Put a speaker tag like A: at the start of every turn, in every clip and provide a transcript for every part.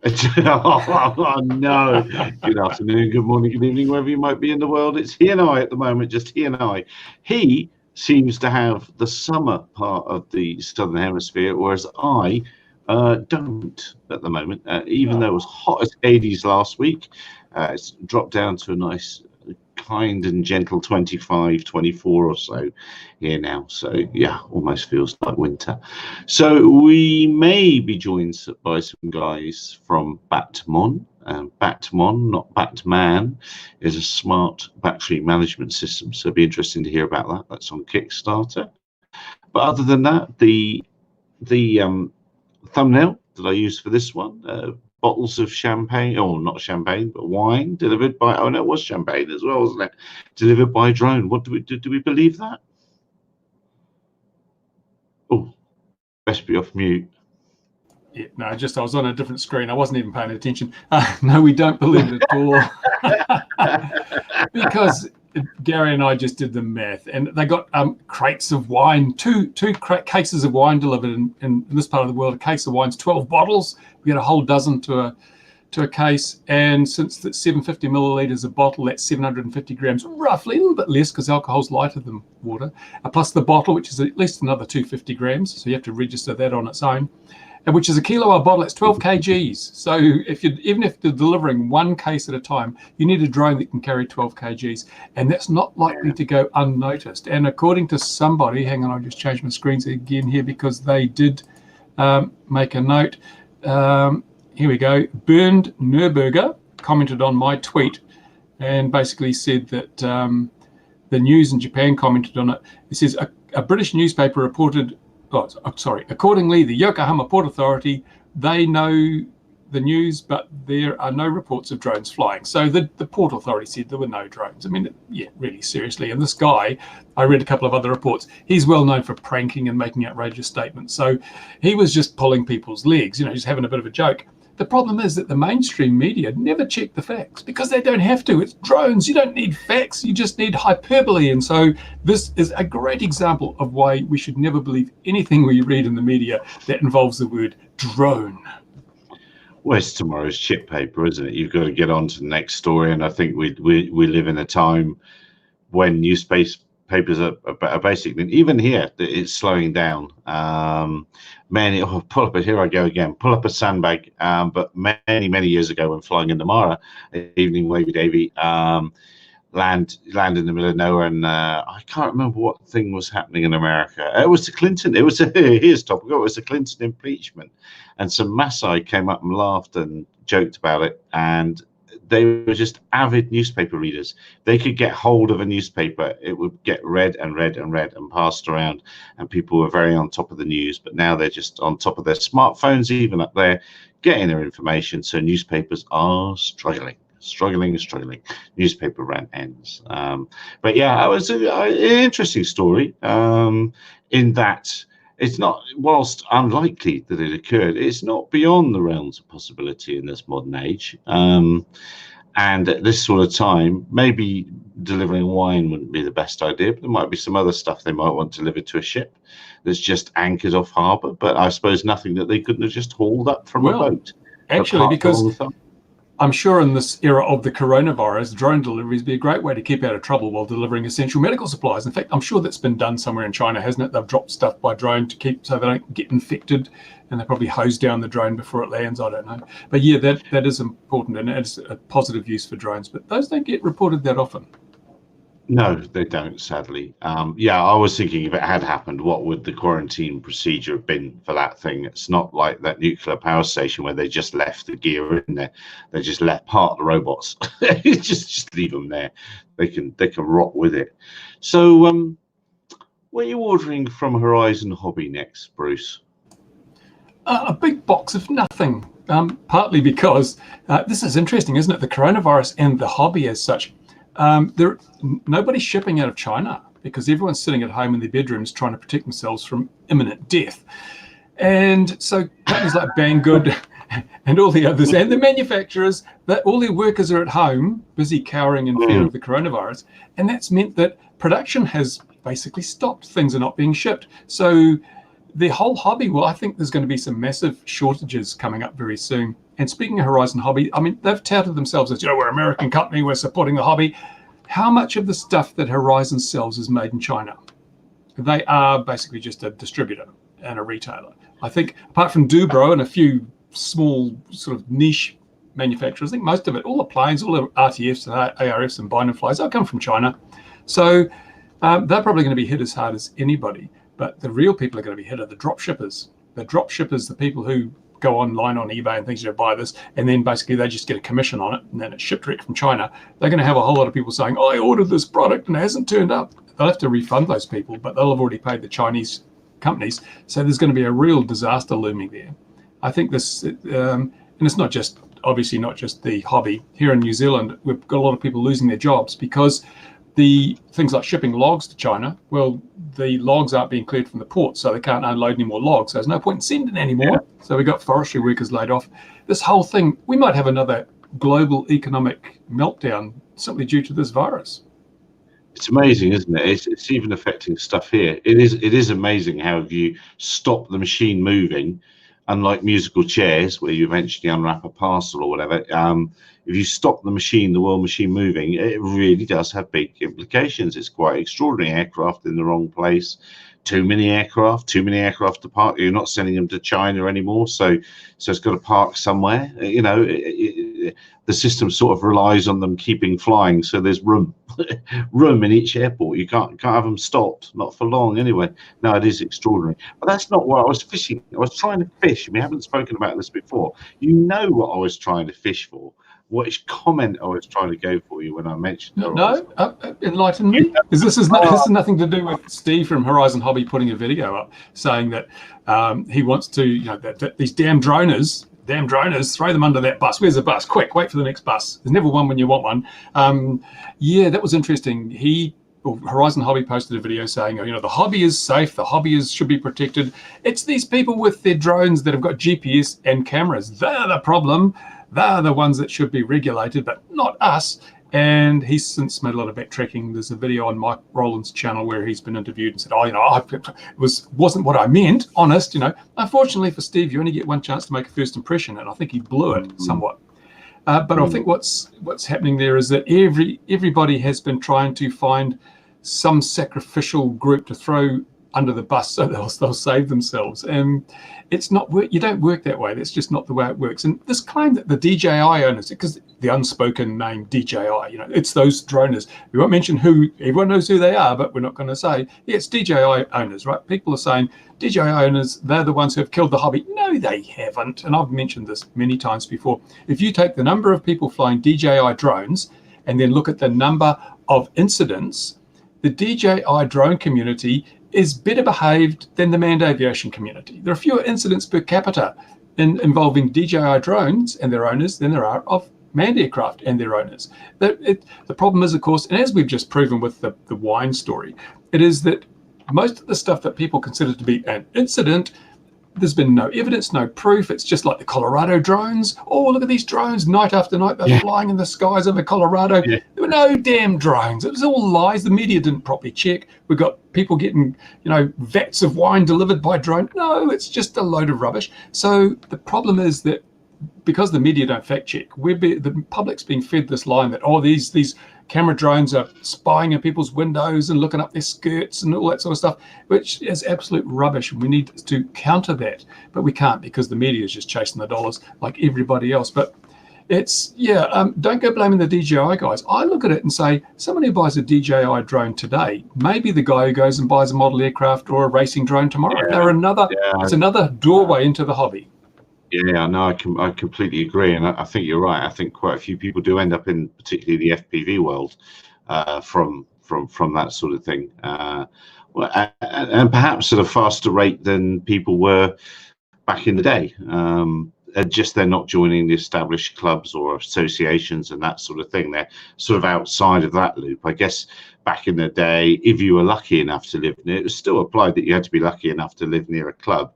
A: Oh, no. Good afternoon, good morning, good evening, wherever you might be in the world. It's he and I at the moment, just he and I. He seems to have the summer part of the Southern Hemisphere, whereas I don't at the moment. Even though it was hot as Hades last week, it's dropped down to a nice kind and gentle 25, 24 or so here now. So yeah, almost feels like winter. So we may be joined by some guys from Batmon. Batmon, not Batman, is a smart battery management system. So it'd be interesting to hear about that. That's on Kickstarter. But other than that, the thumbnail that I used for this one, bottles of champagne, or not champagne, but wine delivered by, oh no, it was champagne as well, wasn't it? Delivered by drone. What do we believe that? Oh, best be off mute.
B: Yeah, no, I was on a different screen. I wasn't even paying attention. No, we don't believe it at all. Because Gary and I just did the math, and they got crates of wine, two cases of wine delivered in this part of the world. A case of wine's 12 bottles. We get a whole dozen to a case, and since it's 750 milliliters a bottle, that's 750 grams, roughly, a little bit less because alcohol's lighter than water, plus the bottle, which is at least another 250 grams, so you have to register that on its own, and which is a kilo a bottle. It's 12 kgs. So even if you're delivering one case at a time, you need a drone that can carry 12 kgs, and that's not likely to go unnoticed. And according to somebody, hang on, I'll just change my screens again here because they did make a note. Here we go. Bernd Nurberger commented on my tweet and basically said that the news in Japan commented on it. It says a British newspaper reported, accordingly, the Yokohama Port Authority, they know the news, but there are no reports of drones flying. So the Port Authority said there were no drones. I mean, yeah, really seriously. And this guy, I read a couple of other reports, he's well known for pranking and making outrageous statements. So he was just pulling people's legs, just having a bit of a joke. The problem is that the mainstream media never check the facts because they don't have to. It's drones. You don't need facts. You just need hyperbole. And so this is a great example of why we should never believe anything we read in the media that involves the word drone.
A: Well, it's tomorrow's chip paper, isn't it? You've got to get on to the next story. And I think we live in a time when newspapers are basically, even here, it's slowing down. Pull up, here I go again, pull up a sandbag. But many years ago when flying in the Mara, evening wavy davy, land in the middle of nowhere, and I can't remember what thing was happening in America. It was the Clinton. It was here's topical. It was the Clinton impeachment, and some Maasai came up and laughed and joked about it, and they were just avid newspaper readers. They could get hold of a newspaper, it would get read and passed around, and people were very on top of the news. But now they're just on top of their smartphones, even up there, getting their information. So newspapers are struggling. Newspaper rant ends. But yeah, it was an interesting story in that it's not, whilst unlikely that it occurred, it's not beyond the realms of possibility in this modern age. And at this sort of time, maybe delivering wine wouldn't be the best idea, but there might be some other stuff they might want delivered to a ship that's just anchored off harbour. But I suppose nothing that they couldn't have just hauled up from a boat.
B: Actually, because I'm sure in this era of the coronavirus, drone deliveries be a great way to keep out of trouble while delivering essential medical supplies. In fact, I'm sure that's been done somewhere in China, hasn't it? They've dropped stuff by drone to keep so they don't get infected, and they probably hose down the drone before it lands. I don't know. But yeah, that is important, and it's a positive use for drones. But those don't get reported that often.
A: No, they don't, sadly. Yeah, I was thinking if it had happened, what would the quarantine procedure have been for that thing? It's not like that nuclear power station where they just left the gear in there. They just left part of the robots. just leave them there. They can rot with it. So, what are you ordering from Horizon Hobby next, Bruce?
B: A big box of nothing. Partly because this is interesting, isn't it? The coronavirus and the hobby as such. Nobody's shipping out of China because everyone's sitting at home in their bedrooms trying to protect themselves from imminent death. And so companies like Banggood and all the others and the manufacturers, that all their workers are at home busy cowering in fear of the coronavirus. And that's meant that production has basically stopped. Things are not being shipped. So the whole hobby, well, I think there's going to be some massive shortages coming up very soon. And speaking of Horizon Hobby, I mean, they've touted themselves as, we're an American company, we're supporting the hobby. How much of the stuff that Horizon sells is made in China? They are basically just a distributor and a retailer. I think apart from Dubro and a few small sort of niche manufacturers, I think most of it, all the planes, all the RTFs and ARFs and bind and flies, they'll come from China. So they're probably going to be hit as hard as anybody. But the real people are going to be hit are the drop shippers. The drop shippers, the people who go online on eBay and things, buy this, and then basically they just get a commission on it, and then it's shipped direct from China. They're going to have a whole lot of people saying, I ordered this product and it hasn't turned up. They'll have to refund those people, but they'll have already paid the Chinese companies. So there's going to be a real disaster looming there. I think this, and it's not just, obviously not just the hobby. Here in New Zealand, we've got a lot of people losing their jobs because the things like shipping logs to China, well, the logs aren't being cleared from the port, so they can't unload any more logs. So there's no point in sending anymore. Yeah. So we got forestry workers laid off. This whole thing, we might have another global economic meltdown simply due to this virus.
A: It's amazing, isn't it? It's even affecting stuff here. It is amazing how if you stop the machine moving, unlike musical chairs where you eventually unwrap a parcel or whatever, if you stop the machine, the world machine moving, it really does have big implications. It's quite extraordinary. Aircraft in the wrong place, too many aircraft to park. You're not sending them to China anymore, so it's got to park somewhere. The system sort of relies on them keeping flying, so there's room in each airport. You can't have them stopped, not for long anyway. No, it is extraordinary. But that's not what I was fishing. I was trying to fish. We haven't spoken about this before. You know what I was trying to fish for. Which comment I was trying to go for you when I mentioned it?
B: No, enlighten me. This is nothing to do with Steve from Horizon Hobby putting a video up saying that he wants to, that these damn droners, throw them under that bus. Where's the bus? Quick, wait for the next bus. There's never one when you want one. Yeah, that was interesting. Horizon Hobby posted a video saying, the hobby is safe, the hobby should be protected. It's these people with their drones that have got GPS and cameras. They're the problem. They're the ones that should be regulated, but not us. And he's since made a lot of backtracking. There's a video on Mike Rowland's channel where he's been interviewed and said, it wasn't what I meant, honest. Unfortunately for Steve, you only get one chance to make a first impression, and I think he blew it somewhat. But I think what's happening there is that everybody has been trying to find some sacrificial group to throw under the bus so they'll save themselves. And it's not work. You don't work that way. That's just not the way it works. And this claim that the DJI owners, because the unspoken name DJI, it's those droners. We won't mention who, everyone knows who they are, but we're not going to say, yeah, it's DJI owners, right? People are saying DJI owners, they're the ones who have killed the hobby. No, they haven't. And I've mentioned this many times before. If you take the number of people flying DJI drones and then look at the number of incidents, the DJI drone community is better behaved than the manned aviation community. There are fewer incidents per capita involving DJI drones and their owners than there are of manned aircraft and their owners. The problem is, of course, and as we've just proven with the wine story, it is that most of the stuff that people consider to be an incident, there's been no evidence, no proof. It's just like the Colorado drones. Oh, look at these drones night after night. They're flying in the skies over Colorado. Yeah. There were no damn drones. It was all lies. The media didn't properly check. We've got people getting, vats of wine delivered by drone. No, it's just a load of rubbish. So the problem is that because the media don't fact check, the public's being fed this line that, these camera drones are spying in people's windows and looking up their skirts and all that sort of stuff, which is absolute rubbish. And we need to counter that, but we can't because the media is just chasing the dollars like everybody else. But it's, don't go blaming the DJI guys. I look at it and say, someone who buys a DJI drone today, maybe the guy who goes and buys a model aircraft or a racing drone tomorrow. It's another doorway into the hobby.
A: Yeah, no, I completely agree, and I think you're right. I think quite a few people do end up in, particularly the FPV world, from that sort of thing, and perhaps at a faster rate than people were back in the day. Just they're not joining the established clubs or associations and that sort of thing. They're sort of outside of that loop. I guess back in the day, if you were lucky enough to live near, it was still applied that you had to be lucky enough to live near a club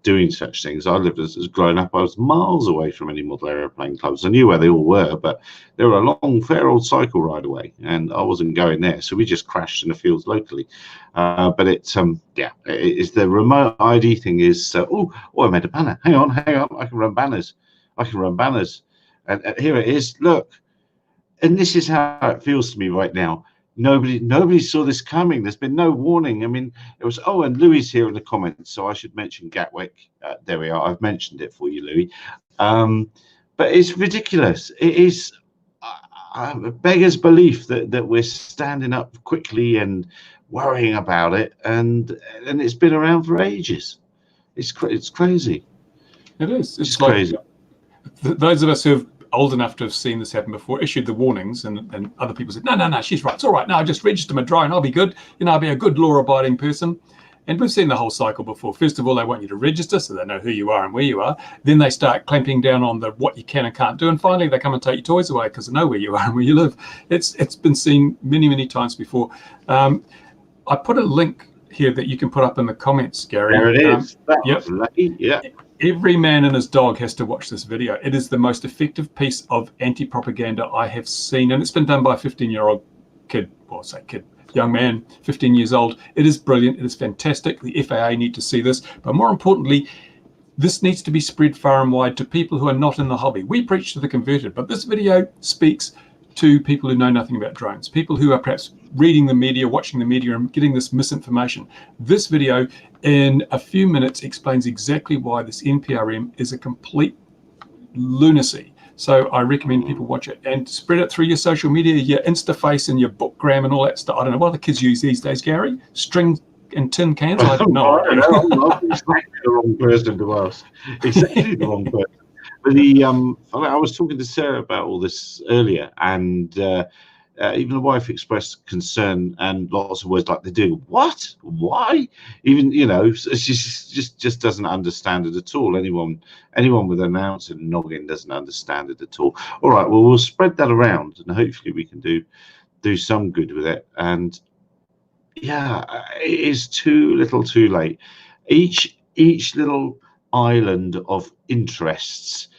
A: doing such things. I lived as growing up, I was miles away from any model aeroplane clubs. I knew where they all were, but they were a long, fair old cycle ride away, and I wasn't going there. So we just crashed in the fields locally. But it's the remote ID thing is, oh, I made a banner. Hang on, I can run banners. And here it is, look. And this is how it feels to me right now. Nobody saw this coming. There's been no warning. I mean, it was, oh, and Louis here in the comments, so I should mention Gatwick. There we are. I've mentioned it for you, Louis. But it's ridiculous. It is beggars belief that we're standing up quickly and worrying about it, and it's been around for ages. It's crazy.
B: It is.
A: It's crazy.
B: Those of us who have old enough to have seen this happen before issued the warnings, and other people said, no, she's right, it's all right, no, I just register my drone, I'll be good, I'll be a good law-abiding person. And we've seen the whole cycle before. First of all, they want you to register so they know who you are and where you are. Then they start clamping down on what you can and can't do, and finally they come and take your toys away because they know where you are and where you live. It's been seen many times before. I put a link here that you can put up in the comments, Gary.
A: There it is.
B: Yep.
A: Lucky. Yeah.
B: Every man and his dog has to watch this video. It is the most effective piece of anti-propaganda I have seen, and it's been done by a 15-year-old kid, or say kid, young man, 15 years old. It is brilliant. It is fantastic. The FAA need to see this, but more importantly, this needs to be spread far and wide to people who are not in the hobby. We preach to the converted, but this video speaks to people who know nothing about drones, people who are perhaps reading the media, watching the media, and getting this misinformation. This video, in a few minutes, explains exactly why this NPRM is a complete lunacy. So I recommend people watch it and spread it through your social media, your Instaface and your Bookgram and all that stuff. I don't know what the kids use these days, Gary. String and tin cans? I don't know.
A: I'm exactly the wrong person to ask. Exactly the wrong person. But I was talking to Sarah about all this earlier, and even the wife expressed concern and lots of words like they do. What? Why? Even she just doesn't understand it at all. Anyone with an ounce of noggin doesn't understand it at all. All right, well, we'll spread that around, and hopefully we can do some good with it. And yeah, it is too little, too late. Each little island of interests,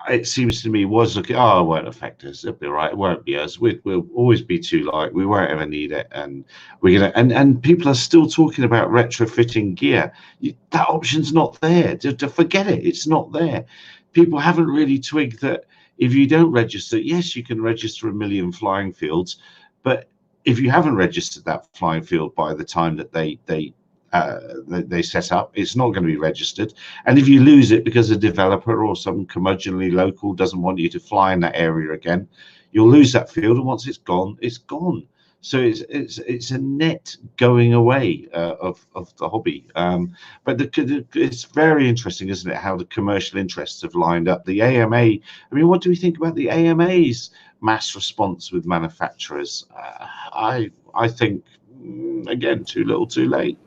A: it seems to me, was looking, it won't affect us, it'll be right, it won't be us, we'll always be too light, we won't ever need it, and we're gonna, and people are still talking about retrofitting gear. That option's not there. To forget it, it's not there. People haven't really twigged that if you don't register, yes, you can register 1 million flying fields, but if you haven't registered that flying field by the time that they set up, it's not going to be registered. And if you lose it because a developer or some curmudgeonly local doesn't want you to fly in that area again, you'll lose that field, and once it's gone, it's gone. So it's a net going away of the hobby. But it's very interesting, isn't it, how the commercial interests have lined up. The AMA, I mean, what do we think about the AMA's mass response with manufacturers? I think, again, too little, too late.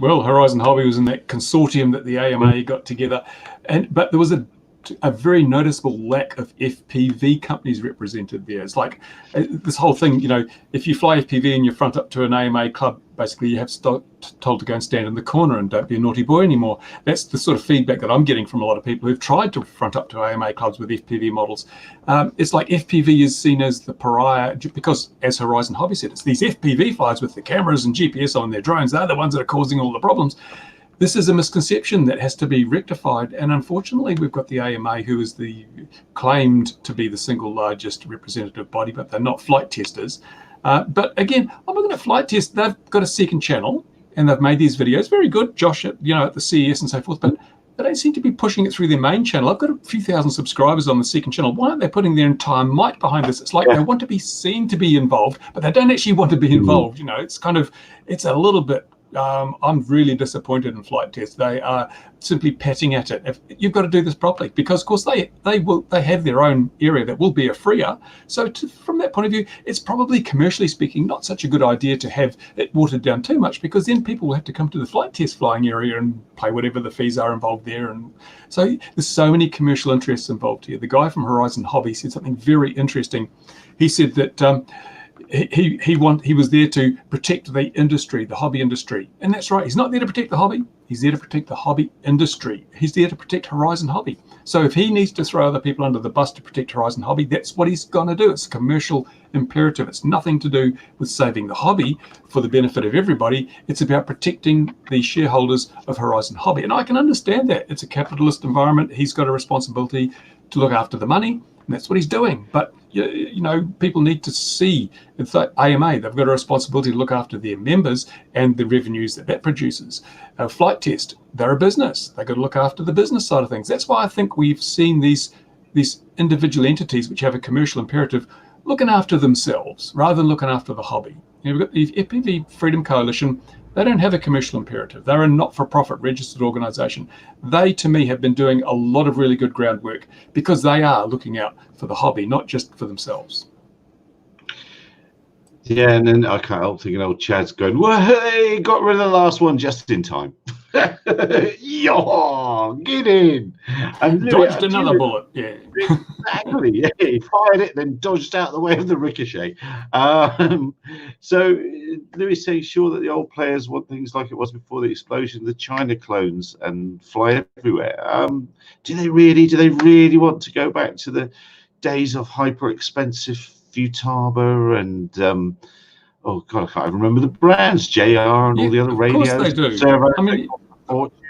B: Well, Horizon Hobby was in that consortium that the AMA got together, but there was a very noticeable lack of FPV companies represented there. It's like this whole thing, if you fly FPV and you front up to an AMA club, basically you have told to go and stand in the corner and don't be a naughty boy anymore. That's the sort of feedback that I'm getting from a lot of people who've tried to front up to AMA clubs with FPV models. It's like FPV is seen as the pariah because, as Horizon Hobby said, it's these FPV flyers with the cameras and GPS on their drones. They're the ones that are causing all the problems. This is a misconception that has to be rectified, and unfortunately we've got the AMA, who is claimed to be the single largest representative body, but they're not flight testers. But again, I'm looking at flight test. They've got a second channel and they've made these videos very good, Josh, at the CES and so forth, but they don't seem to be pushing it through their main channel. I've got a few thousand subscribers on the second channel. Why aren't they putting their entire might behind this? It's like they want to be seen to be involved, but they don't actually want to be involved. It's a little bit, I'm really disappointed in Flight Test. They are simply patting at it. You've got to do this properly, because of course they have their own area that will be a freer. So from that point of view, it's probably, commercially speaking, not such a good idea to have it watered down too much, because then people will have to come to the Flight Test flying area and pay whatever the fees are involved there. And so there's so many commercial interests involved here. The guy from Horizon Hobby said something very interesting. He said that he was there to protect the industry, the hobby industry. And that's right. He's not there to protect the hobby. He's there to protect the hobby industry. He's there to protect Horizon Hobby. So if he needs to throw other people under the bus to protect Horizon Hobby, that's what he's going to do. It's a commercial imperative. It's nothing to do with saving the hobby for the benefit of everybody. It's about protecting the shareholders of Horizon Hobby. And I can understand that. It's a capitalist environment. He's got a responsibility to look after the money, and that's what he's doing. But you know, people need to see it's like AMA. They've got a responsibility to look after their members and the revenues that produces. Flight Test, they're a business. They've got to look after the business side of things. That's why I think we've seen these individual entities which have a commercial imperative looking after themselves rather than looking after the hobby. You know, we've got the FPV Freedom Coalition. They don't have a commercial imperative. They're a not-for-profit registered organisation. They, to me, have been doing a lot of really good groundwork because they are looking out for the hobby, not just for themselves.
A: Yeah, and then I can't help thinking old Chad's going, well, hey, got rid of the last one just in time. Yo, get in. And
B: dodged another bullet. Yeah,
A: exactly. Yeah, he fired it, then dodged out the way of the ricochet. So Louis saying, sure that the old players want things like it was before the explosion, the China clones, and fly everywhere. Do they really want to go back to the days of hyper expensive Futaba and oh god, I can't even remember the brands, JR and all the other radios?
B: Of course they do.
A: Servo,
B: I mean,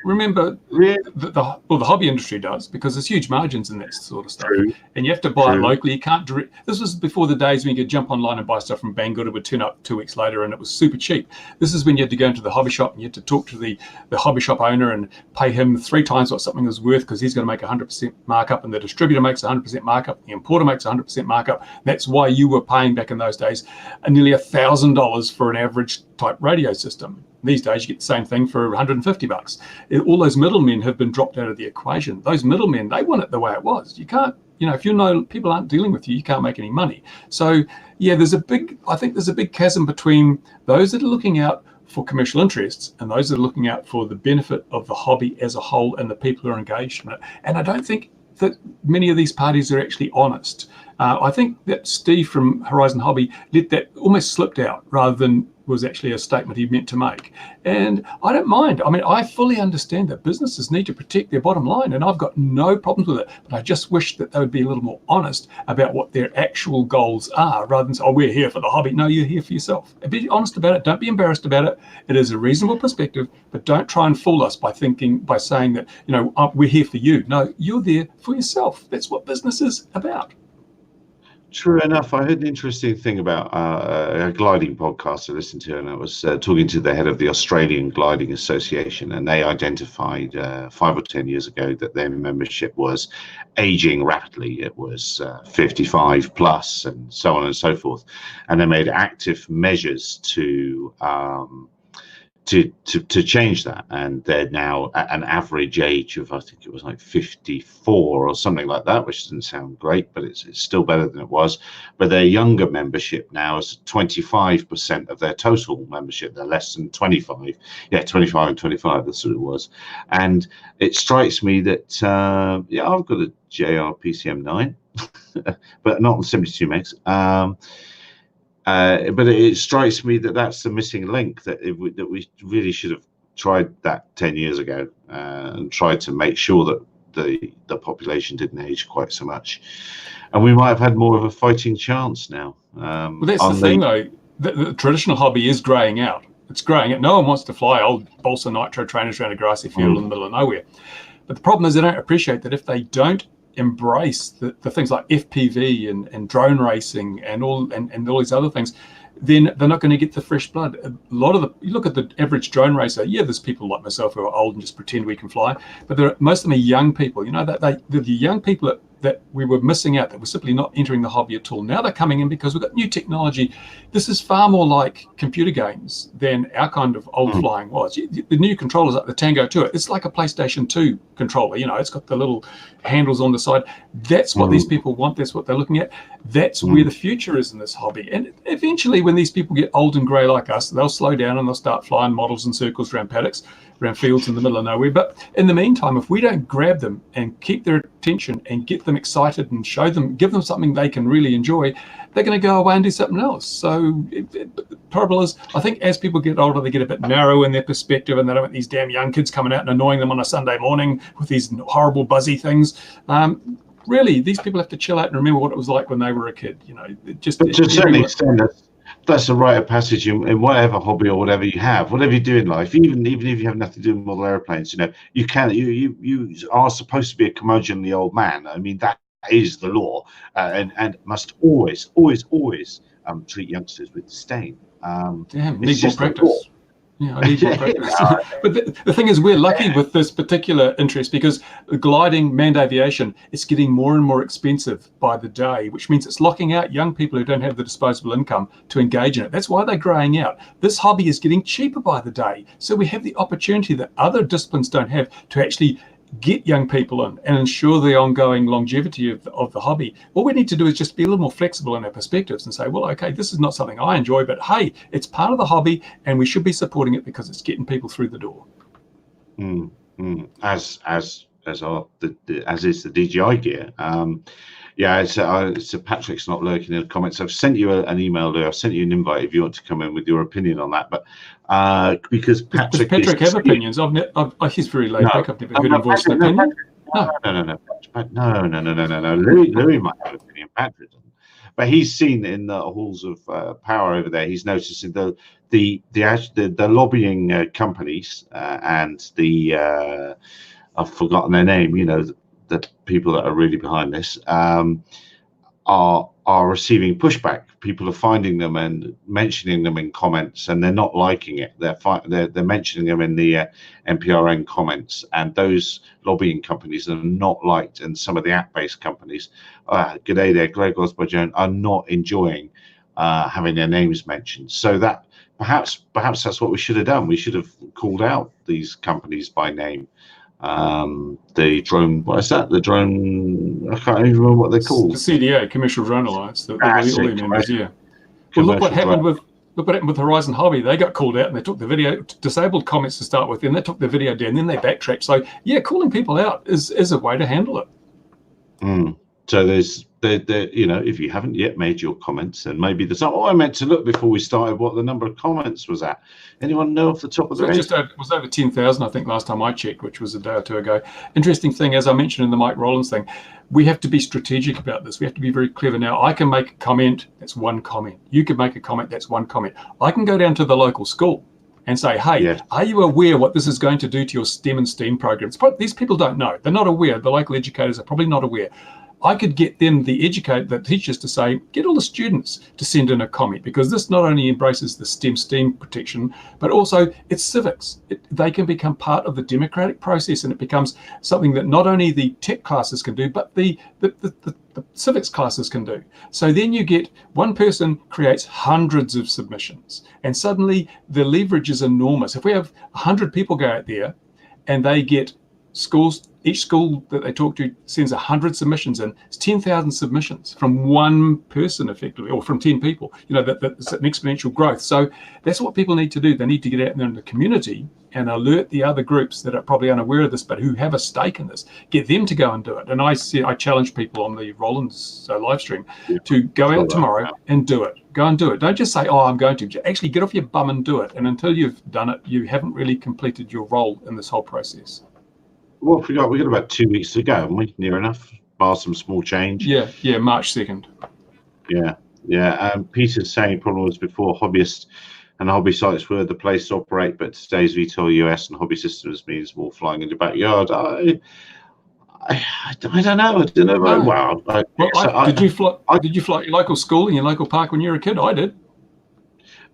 B: remember,
A: really?
B: the hobby industry does, because there's huge margins in that sort of stuff.
A: True.
B: And you have to buy it locally. You can't this was before the days when you could jump online and buy stuff from Banggood. It would turn up 2 weeks later and it was super cheap. This is when you had to go into the hobby shop and you had to talk to the hobby shop owner and pay him 3 times what something was worth, because he's going to make 100% markup and the distributor makes 100% markup, the importer makes 100% markup. That's why you were paying back in those days nearly $1,000 for an average type radio system. These days you get the same thing for $150. All those middlemen have been dropped out of the equation. Those middlemen, they want it the way it was. You can't, you know, if people aren't dealing with you, you can't make any money. So yeah, I think there's a big chasm between those that are looking out for commercial interests and those that are looking out for the benefit of the hobby as a whole and the people who are engaged in it. And I don't think that many of these parties are actually honest. I think that Steve from Horizon Hobby let that almost slipped out rather than was actually a statement he meant to make. And I don't mind. I mean, I fully understand that businesses need to protect their bottom line, and I've got no problems with it. But I just wish that they would be a little more honest about what their actual goals are, rather than say, oh, we're here for the hobby. No, you're here for yourself. Be honest about it. Don't be embarrassed about it. It is a reasonable perspective, but don't try and fool us by saying that, you know, we're here for you. No, you're there for yourself. That's what business is about.
A: True enough. I heard an interesting thing about a gliding podcast I listened to, and I was talking to the head of the Australian Gliding Association, and they identified 5 or 10 years ago that their membership was aging rapidly. It was 55 plus and so on and so forth. And they made active measures to change that, and they're now at an average age of, I think it was like 54 or something like that, which doesn't sound great, but it's still better than it was. But their younger membership now is 25% of their total membership. They're less than 25. Yeah, 25 and 25, that's what it was. And it strikes me that yeah, I've got a JR PCM9 but not the 72 megs. But it strikes me that that's the missing link, that we really should have tried that 10 years ago and tried to make sure that the population didn't age quite so much, and we might have had more of a fighting chance now.
B: Well, that's the thing, though. The traditional hobby is greying out. It's greying out. No one wants to fly old balsa nitro trainers around a grassy field in the middle of nowhere. But the problem is they don't appreciate that if they don't embrace the things like FPV and drone racing and all these other things, then they're not going to get the fresh blood. A lot of you look at the average drone racer. Yeah, there's people like myself who are old and just pretend we can fly, but most of them are young people. You know, that the young people that we were missing out, that were simply not entering the hobby at all. Now they're coming in because we've got new technology. This is far more like computer games than our kind of old flying was. The new controllers, like the Tango 2, it's like a PlayStation 2 controller. You know, it's got the little handles on the side. That's what these people want. That's what they're looking at. That's where the future is in this hobby. And eventually, when these people get old and grey like us, they'll slow down and they'll start flying models in circles around paddocks, around fields in the middle of nowhere. But in the meantime, if we don't grab them and keep their attention and get them excited and show them, give them something they can really enjoy, they're going to go away and do something else. So the trouble is, I think as people get older, they get a bit narrow in their perspective, and they don't want these damn young kids coming out and annoying them on a Sunday morning with these horrible buzzy things. Really, these people have to chill out and remember what it was like when they were a kid. Just
A: but to a certain extent, that's a rite of passage in whatever hobby or whatever you have, whatever you do in life. Even if you have nothing to do with model airplanes, you are supposed to be a curmudgeonly old man. I mean, that is the law, and must always treat youngsters with disdain.
B: Damn, need more practice. Yeah, I need more practice. But the thing is, we're lucky with this particular interest because gliding, manned aviation, it's getting more and more expensive by the day, which means it's locking out young people who don't have the disposable income to engage in it. That's why they're growing out. This hobby is getting cheaper by the day. So we have the opportunity that other disciplines don't have to actually get young people in and ensure the ongoing longevity of the hobby. All we need to do is just be a little more flexible in our perspectives and say, well, okay, this is not something I enjoy, but hey, it's part of the hobby and we should be supporting it because it's getting people through the door.
A: As is the DJI gear. So Patrick's not lurking in the comments. I've sent you an email there. I've sent you an invite if you want to come in with your opinion on that. But because Patrick
B: have opinions. He's very laid back. I've never heard him voice an opinion.
A: No. Louis might have an opinion. Patrick doesn't. But he's seen in the halls of power over there. He's noticing the lobbying companies and the I've forgotten their name. The people that are really behind this are receiving pushback. People are finding them and mentioning them in comments, and they're not liking it. They're mentioning them in the NPRN comments, and those lobbying companies are not liked. And some of the app-based companies, g'day there, Greg Osborne, are not enjoying having their names mentioned. So that perhaps that's what we should have done. We should have called out these companies by name. The drone, what is that? The drone, I can't even remember what they're called.
B: The CDA, Commercial Drone Alliance. All their members, yeah. Well, look what happened with Horizon Hobby. They got called out and they took the video, disabled comments to start with, then they took the video down, then they backtracked. So yeah, calling people out is a way to handle it.
A: So there's if you haven't yet made your comments, and maybe there's I meant to look before we started what the number of comments was at. Anyone know off the top of their head?
B: It was over 10,000, I think, last time I checked, which was a day or two ago. Interesting thing, as I mentioned in the Mike Rollins thing, we have to be strategic about this. We have to be very clever. Now, I can make a comment, that's one comment. You can make a comment, that's one comment. I can go down to the local school and say, hey, Are you aware what this is going to do to your STEM and STEAM programs? These people don't know. They're not aware. The local educators are probably not aware. I could get them, the teachers, to say, get all the students to send in a comment, because this not only embraces the STEM protection, but also it's civics. They can become part of the democratic process, and it becomes something that not only the tech classes can do, but the civics classes can do. So then you get one person creates hundreds of submissions, and suddenly the leverage is enormous. If we have 100 people go out there and they get schools, each school that they talk to sends 100 submissions in. It's 10,000 submissions from one person, effectively, or from 10 people. That's an exponential growth. So that's what people need to do. They need to get out there in the community and alert the other groups that are probably unaware of this, but who have a stake in this. Get them to go and do it. And I challenge people on the Rollins live stream to go out tomorrow and do it. Go and do it. Don't just say, oh, I'm going to. Actually get off your bum and do it. And until you've done it, you haven't really completed your role in this whole process.
A: Well, we got about 2 weeks to go, haven't we? Near enough, bar some small change.
B: Yeah, March 2nd.
A: Yeah. Peter's saying problem was before hobbyists and hobby sites were the place to operate, but today's VTOL US and hobby systems means more flying in the backyard. I don't know.
B: Did you fly at your local school in your local park when you were a kid? I did.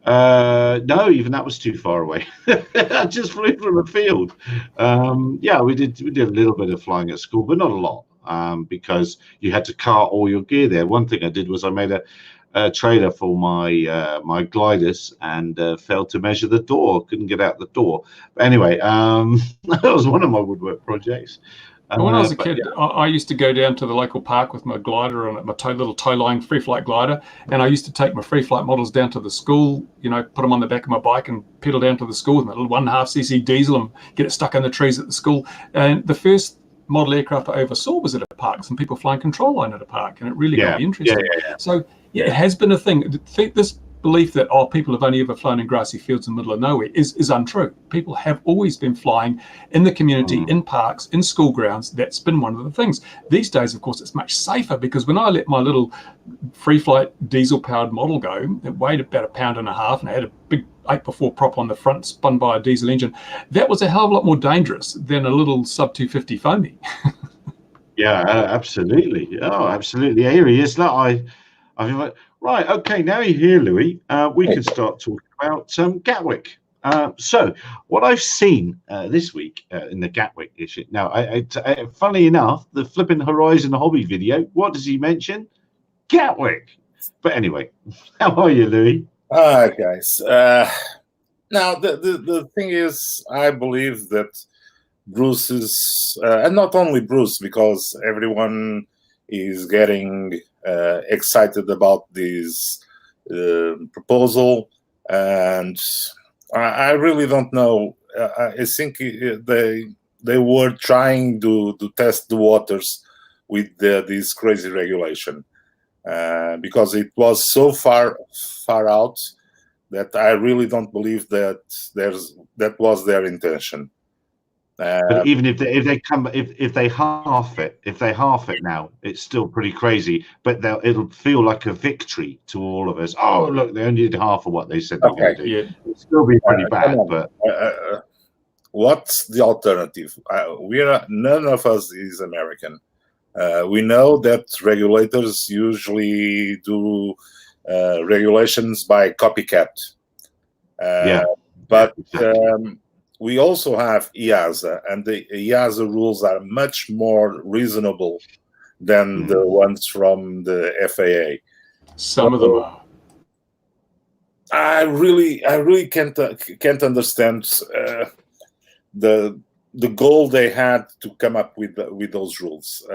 A: No, even that was too far away. I just flew from a field. We did a little bit of flying at school, but not a lot, because you had to cart all your gear there. One thing I did was I made a trailer for my gliders and failed to measure the door. Couldn't get out the door. But anyway, that was one of my woodwork projects.
B: When I was a kid, I used to go down to the local park with my glider on it, my little tow-line free flight glider, and I used to take my free flight models down to the school, put them on the back of my bike and pedal down to the school with my little 1.5cc diesel and get it stuck in the trees at the school. And the first model aircraft I oversaw was at a park, some people flying control line at a park, and it really got me interested. So yeah, it has been a thing. This belief that people have only ever flown in grassy fields in the middle of nowhere is untrue. People have always been flying in the community, in parks, in school grounds. That's been one of the things. These days, of course, it's much safer, because when I let my little free flight diesel powered model go, it weighed about 1.5 pounds, and I had a big 8x4 prop on the front spun by a diesel engine. That was a hell of a lot more dangerous than a little sub 250 foamy.
A: Yeah, absolutely. Oh, absolutely. Here he is. Look, right, okay, now you're here, Louis. We can start talking about Gatwick. So what I've seen this week in the Gatwick issue. Now, funnily enough, the Flipping Horizon hobby video, what does he mention? Gatwick. But anyway, how are you, Louis?
C: Hi, guys. Now, the thing is, I believe that Bruce is, and not only Bruce, because everyone is getting excited about this proposal, and I really don't know. I think they were trying to test the waters with this crazy regulation, because it was so far out that I really don't believe that that was their intention.
A: But even if they half it now, it's still pretty crazy. But it'll feel like a victory to all of us. Oh, look, they only did half of what they said they were going to do.
B: Yeah.
A: It'll still be pretty bad. But
C: what's the alternative? None of us is American. We know that regulators usually do regulations by copycat. But exactly. We also have EASA, and the EASA rules are much more reasonable than the ones from the FAA.
B: Some of them are.
C: I really can't understand the goal they had to come up with those rules.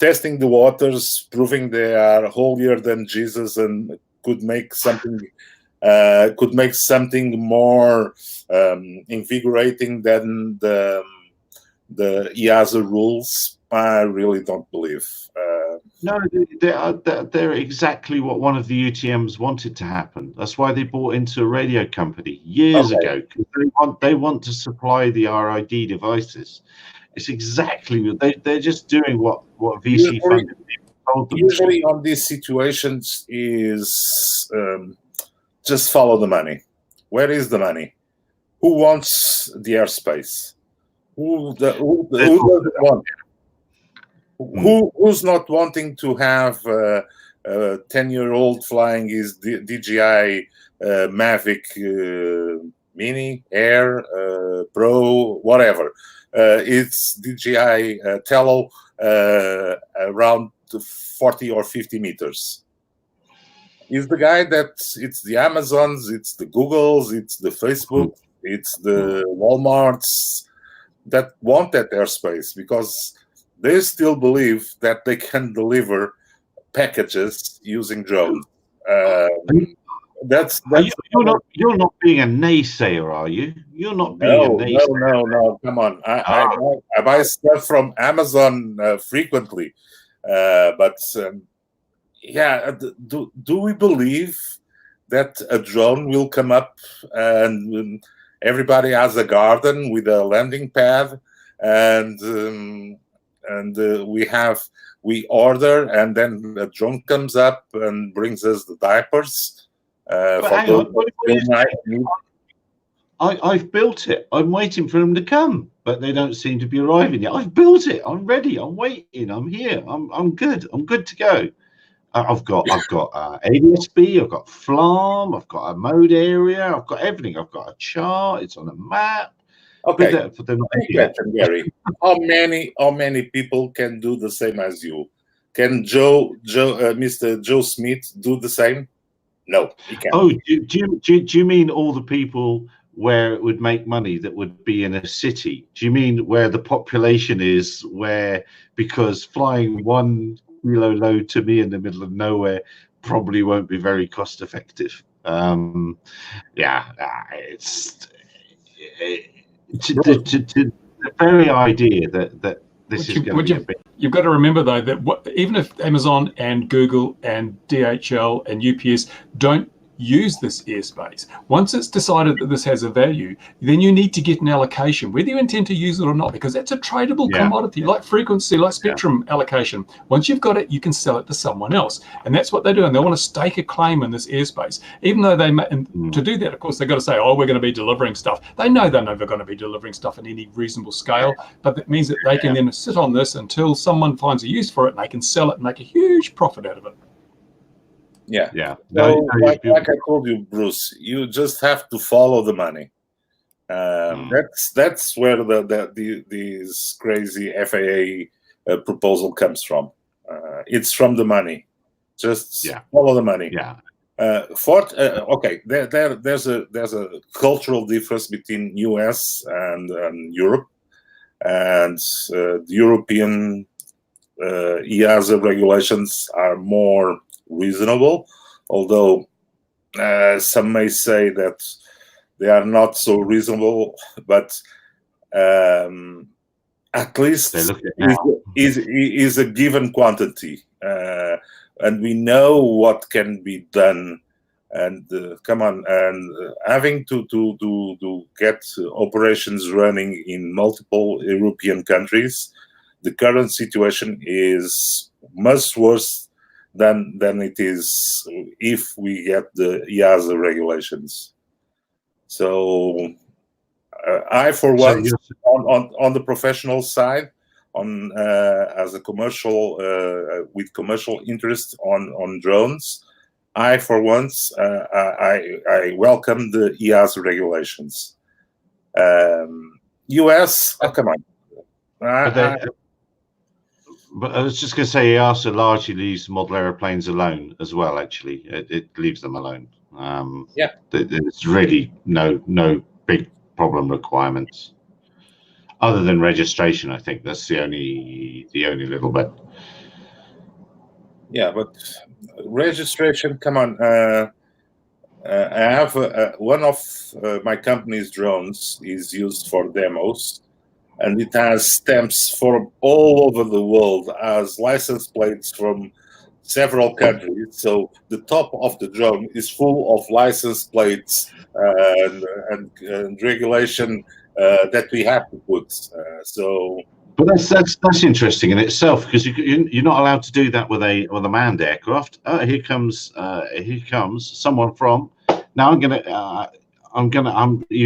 C: Testing the waters, proving they are holier than Jesus and could make something more invigorating than the EASA rules. I really don't believe.
A: No, they're exactly what one of the UTMs wanted to happen. That's why they bought into a radio company years ago. They want to supply the RID devices. It's exactly they're just doing what VC funded people told them.
C: Usually, on these situations, is just follow the money. Where is the money? Who wants the airspace? Who doesn't want? Who's not wanting to have a 10-year-old flying his DJI Mavic Mini, Air, Pro, whatever? It's DJI Tello around 40 or 50 meters. Is the guy that it's the Amazons, it's the Googles, it's the Facebook, it's the Walmarts that want that airspace, because they still believe that they can deliver packages using drones.
A: You're not being a naysayer, are you? You're not being a naysayer.
C: No. Come on, I buy stuff from Amazon frequently, but. Yeah, do we believe that a drone will come up and everybody has a garden with a landing pad, and we order, and then a drone comes up and brings us the diapers?
A: I've built it. I'm waiting for them to come, but they don't seem to be arriving yet. I've built it. I'm ready. I'm waiting. I'm here. I'm good. I'm good to go. I've got ADSB, I've got FLARM, I've got a mode area, I've got everything. I've got a chart, it's on a map.
C: Okay, but they're not Gary. How many people can do the same as you? Can Mr. Joe Smith do the same? No, he can't.
A: Oh, do you mean all the people where it would make money that would be in a city? Do you mean where the population is, because flying 1 kilo load to me in the middle of nowhere probably won't be very cost effective? the very idea that this is going to be a big...
B: You've got to remember, though, that even if Amazon and Google and DHL and UPS don't use this airspace, once it's decided that this has a value, then you need to get an allocation, whether you intend to use it or not, because that's a tradable commodity, like frequency, like spectrum allocation. Once you've got it, you can sell it to someone else, and that's what they do. And they want to stake a claim in this airspace, even though they to do that, of course, they've got to say, oh, we're going to be delivering stuff. They know they're never going to be delivering stuff in any reasonable scale, but that means that they can then sit on this until someone finds a use for it, and they can sell it and make a huge profit out of it.
C: Yeah. So, like I told you, Bruce, you just have to follow the money. That's where these crazy FAA proposal comes from. It's from the money. Just follow the money.
A: Yeah.
C: Okay. There's a cultural difference between US and Europe, and the European EASA regulations are more reasonable, although some may say that they are not so reasonable, but at least is a given quantity, and we know what can be done. And come on, and having to get operations running in multiple European countries, the current situation is much worse than it is if we get the EASA regulations. So I, for one, on the professional side, as a commercial with commercial interest on drones, I, for once, I welcome the EASA regulations. US, come on.
A: But I was just going to say, EASA largely leaves model aeroplanes alone as well. Actually, it leaves them alone. There's really no big problem requirements, other than registration. I think that's the only little bit.
C: Yeah, but registration. Come on. I have one of my company's drones is used for demos. And it has stamps from all over the world, as license plates from several countries. So the top of the drone is full of license plates and regulation that we have to put.
A: But that's interesting in itself, because you're not allowed to do that with a manned aircraft. Here comes someone from. Now you're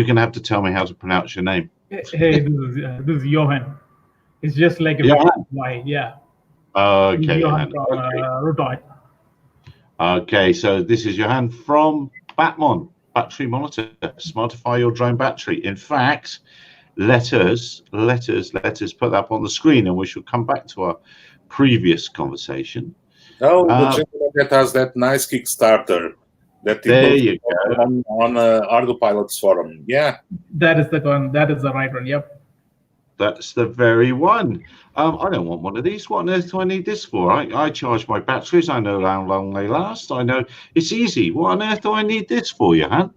A: gonna have to tell me how to pronounce your name.
D: Hey, this is Johan. It's just like a Y, yeah.
A: Okay.
D: Johan from Rotoid.
A: Okay, so this is Johan from Batmon, Battery Monitor. Smartify your drone battery. In fact, let us put that up on the screen, and we shall come back to our previous conversation.
C: Oh, the gentleman that has that nice Kickstarter.
A: There you go.
C: On Argo Pilots forum. Yeah.
D: That is the one. That is the right one. Yep.
A: That's the very one. I don't want one of these. What on earth do I need this for? I charge my batteries. I know how long they last. I know it's easy. What on earth do I need this for, Johan?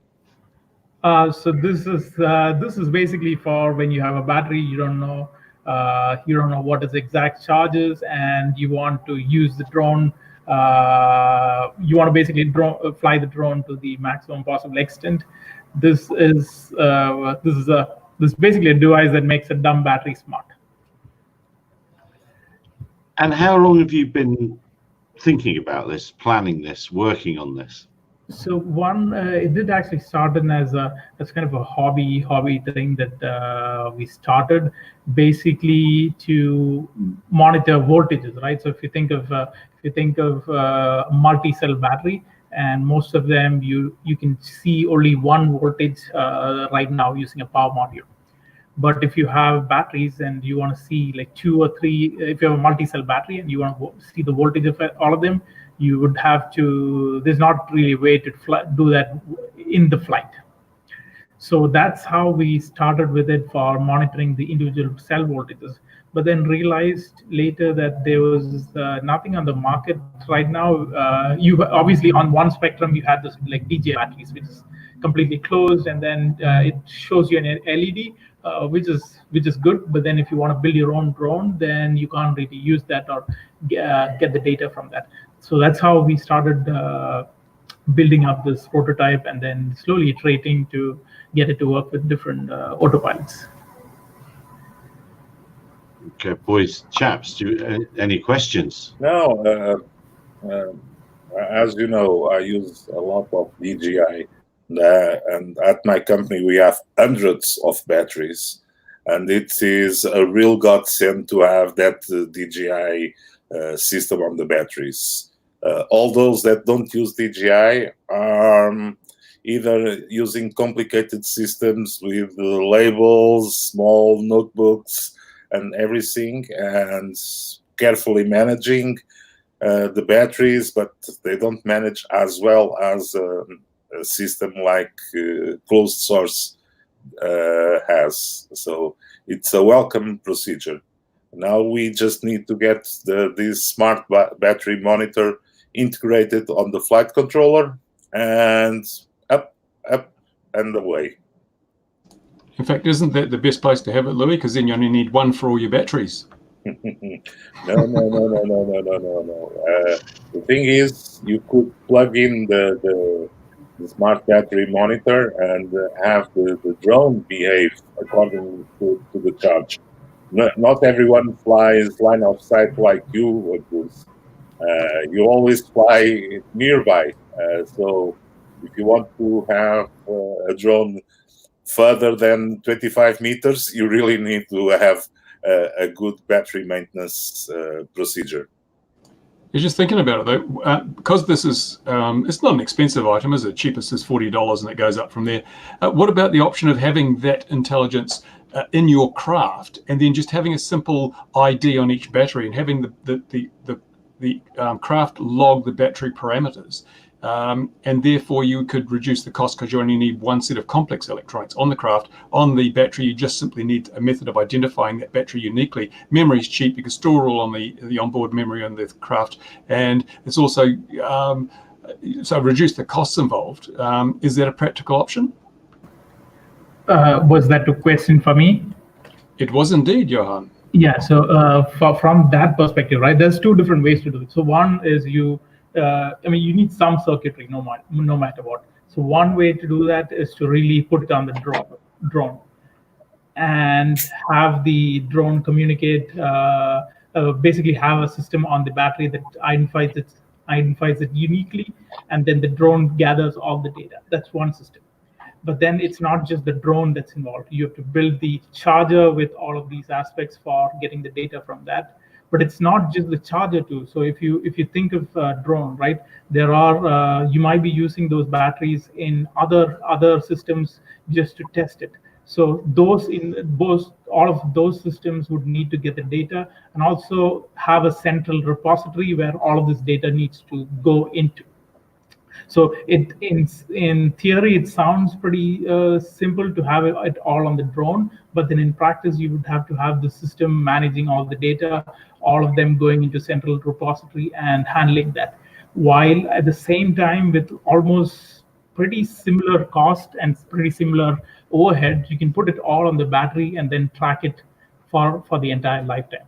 D: So this is basically for when you have a battery, you don't know what is exact charges, and you want to use the drone. You want to basically fly the drone to the maximum possible extent. This is basically a device that makes a dumb battery smart.
A: And how long have you been thinking about this, planning this, working on this?
D: So it did actually start as kind of a hobby thing that we started basically to monitor voltages, right? So if you think of a multi-cell battery, and most of them you can see only one voltage right now using a power module. But if you have batteries and you want to see like 2 or 3, if you have a multi-cell battery and you want to see the voltage of all of them, you would have to, there's not really a way to do that in the flight. So that's how we started with it for monitoring the individual cell voltages, but then realized later that there was nothing on the market right now. You obviously on one spectrum, you had this like DJ batteries, which is completely closed, and then it shows you an LED, which is good. But then if you want to build your own drone, then you can't really use that or get the data from that. So that's how we started building up this prototype and then slowly iterating to get it to work with different autopilots.
A: Okay, boys, chaps, any questions?
C: No, as you know, I use a lot of DJI, and at my company we have hundreds of batteries, and it is a real godsend to have that DJI system on the batteries. All those that don't use DJI are either using complicated systems with labels, small notebooks, and everything, and carefully managing the batteries, but they don't manage as well as a system like closed source has. So it's a welcome procedure. Now we just need to get this smart battery monitor integrated on the flight controller, and up and away.
B: In fact, isn't that the best place to have it, Louis? Because then you only need one for all your batteries.
C: No. The thing is, you could plug in the smart battery monitor and have the drone behave according to the charge. Not everyone flies line of sight like you, Bruce. You always fly nearby. So if you want to have a drone further than 25 meters, you really need to have a good battery maintenance procedure.
B: You're just thinking about it though, because this is, it's not an expensive item, is it? Cheapest is $40 and it goes up from there. What about the option of having that intelligence in your craft and then just having a simple ID on each battery and having the craft log the battery parameters? And therefore you could reduce the cost because you only need one set of complex electronics on the craft. On the battery, you just simply need a method of identifying that battery uniquely. Memory is cheap. You can store all on the onboard memory on the craft. And it's also, so reduce the costs involved. Is that a practical option?
D: Was that a question for me?
B: It was indeed, Johan.
D: Yeah, so from that perspective, right, there's two different ways to do it. So one is you need some circuitry no matter what. So one way to do that is to really put it on the drone and have the drone communicate, basically have a system on the battery that identifies it uniquely, and then the drone gathers all the data. That's one system. But then it's not just the drone that's involved. You have to build the charger with all of these aspects for getting the data from that. But it's not just the charger too. So if you think of drone, right, there are you might be using those batteries in other systems just to test it. So all of those systems would need to get the data and also have a central repository where all of this data needs to go into. So in theory, it sounds pretty simple to have it all on the drone, but then in practice, you would have to have the system managing all the data, all of them going into central repository and handling that. While at the same time, with almost pretty similar cost and pretty similar overhead, you can put it all on the battery and then track it for the entire lifetime.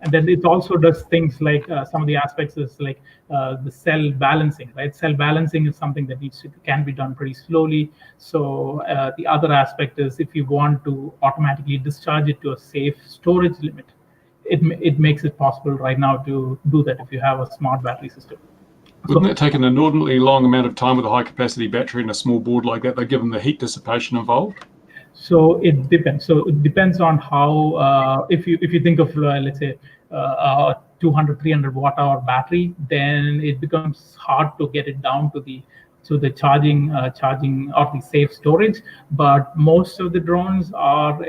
D: And then it also does things like some of the aspects is like the cell balancing, right? Cell balancing is something that can be done pretty slowly. So the other aspect is if you want to automatically discharge it to a safe storage limit, it makes it possible right now to do that if you have a smart battery system.
B: Wouldn't it take an inordinately long amount of time with a high capacity battery and a small board like that, given the heat dissipation involved?
D: So it depends. So it depends on how, if you think of let's say a 200, 300 watt hour battery, then it becomes hard to get it down to the charging or the safe storage. But most of the drones are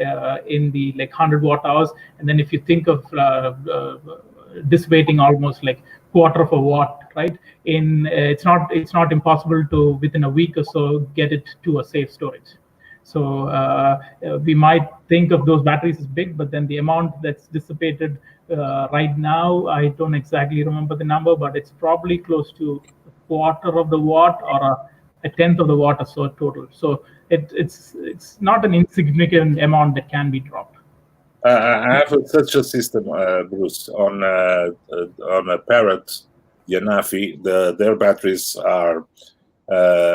D: in the 100 watt hours. And then if you think of dissipating almost quarter of a watt, right? It's not impossible to within a week or so get it to a safe storage. So we might think of those batteries as big, but then the amount that's dissipated right now, I don't exactly remember the number, but it's probably close to a quarter of the watt or a tenth of the watt or so total. So it's not an insignificant amount that can be dropped.
C: I have such a system, Bruce, on a Parrot Yanafi. Their batteries are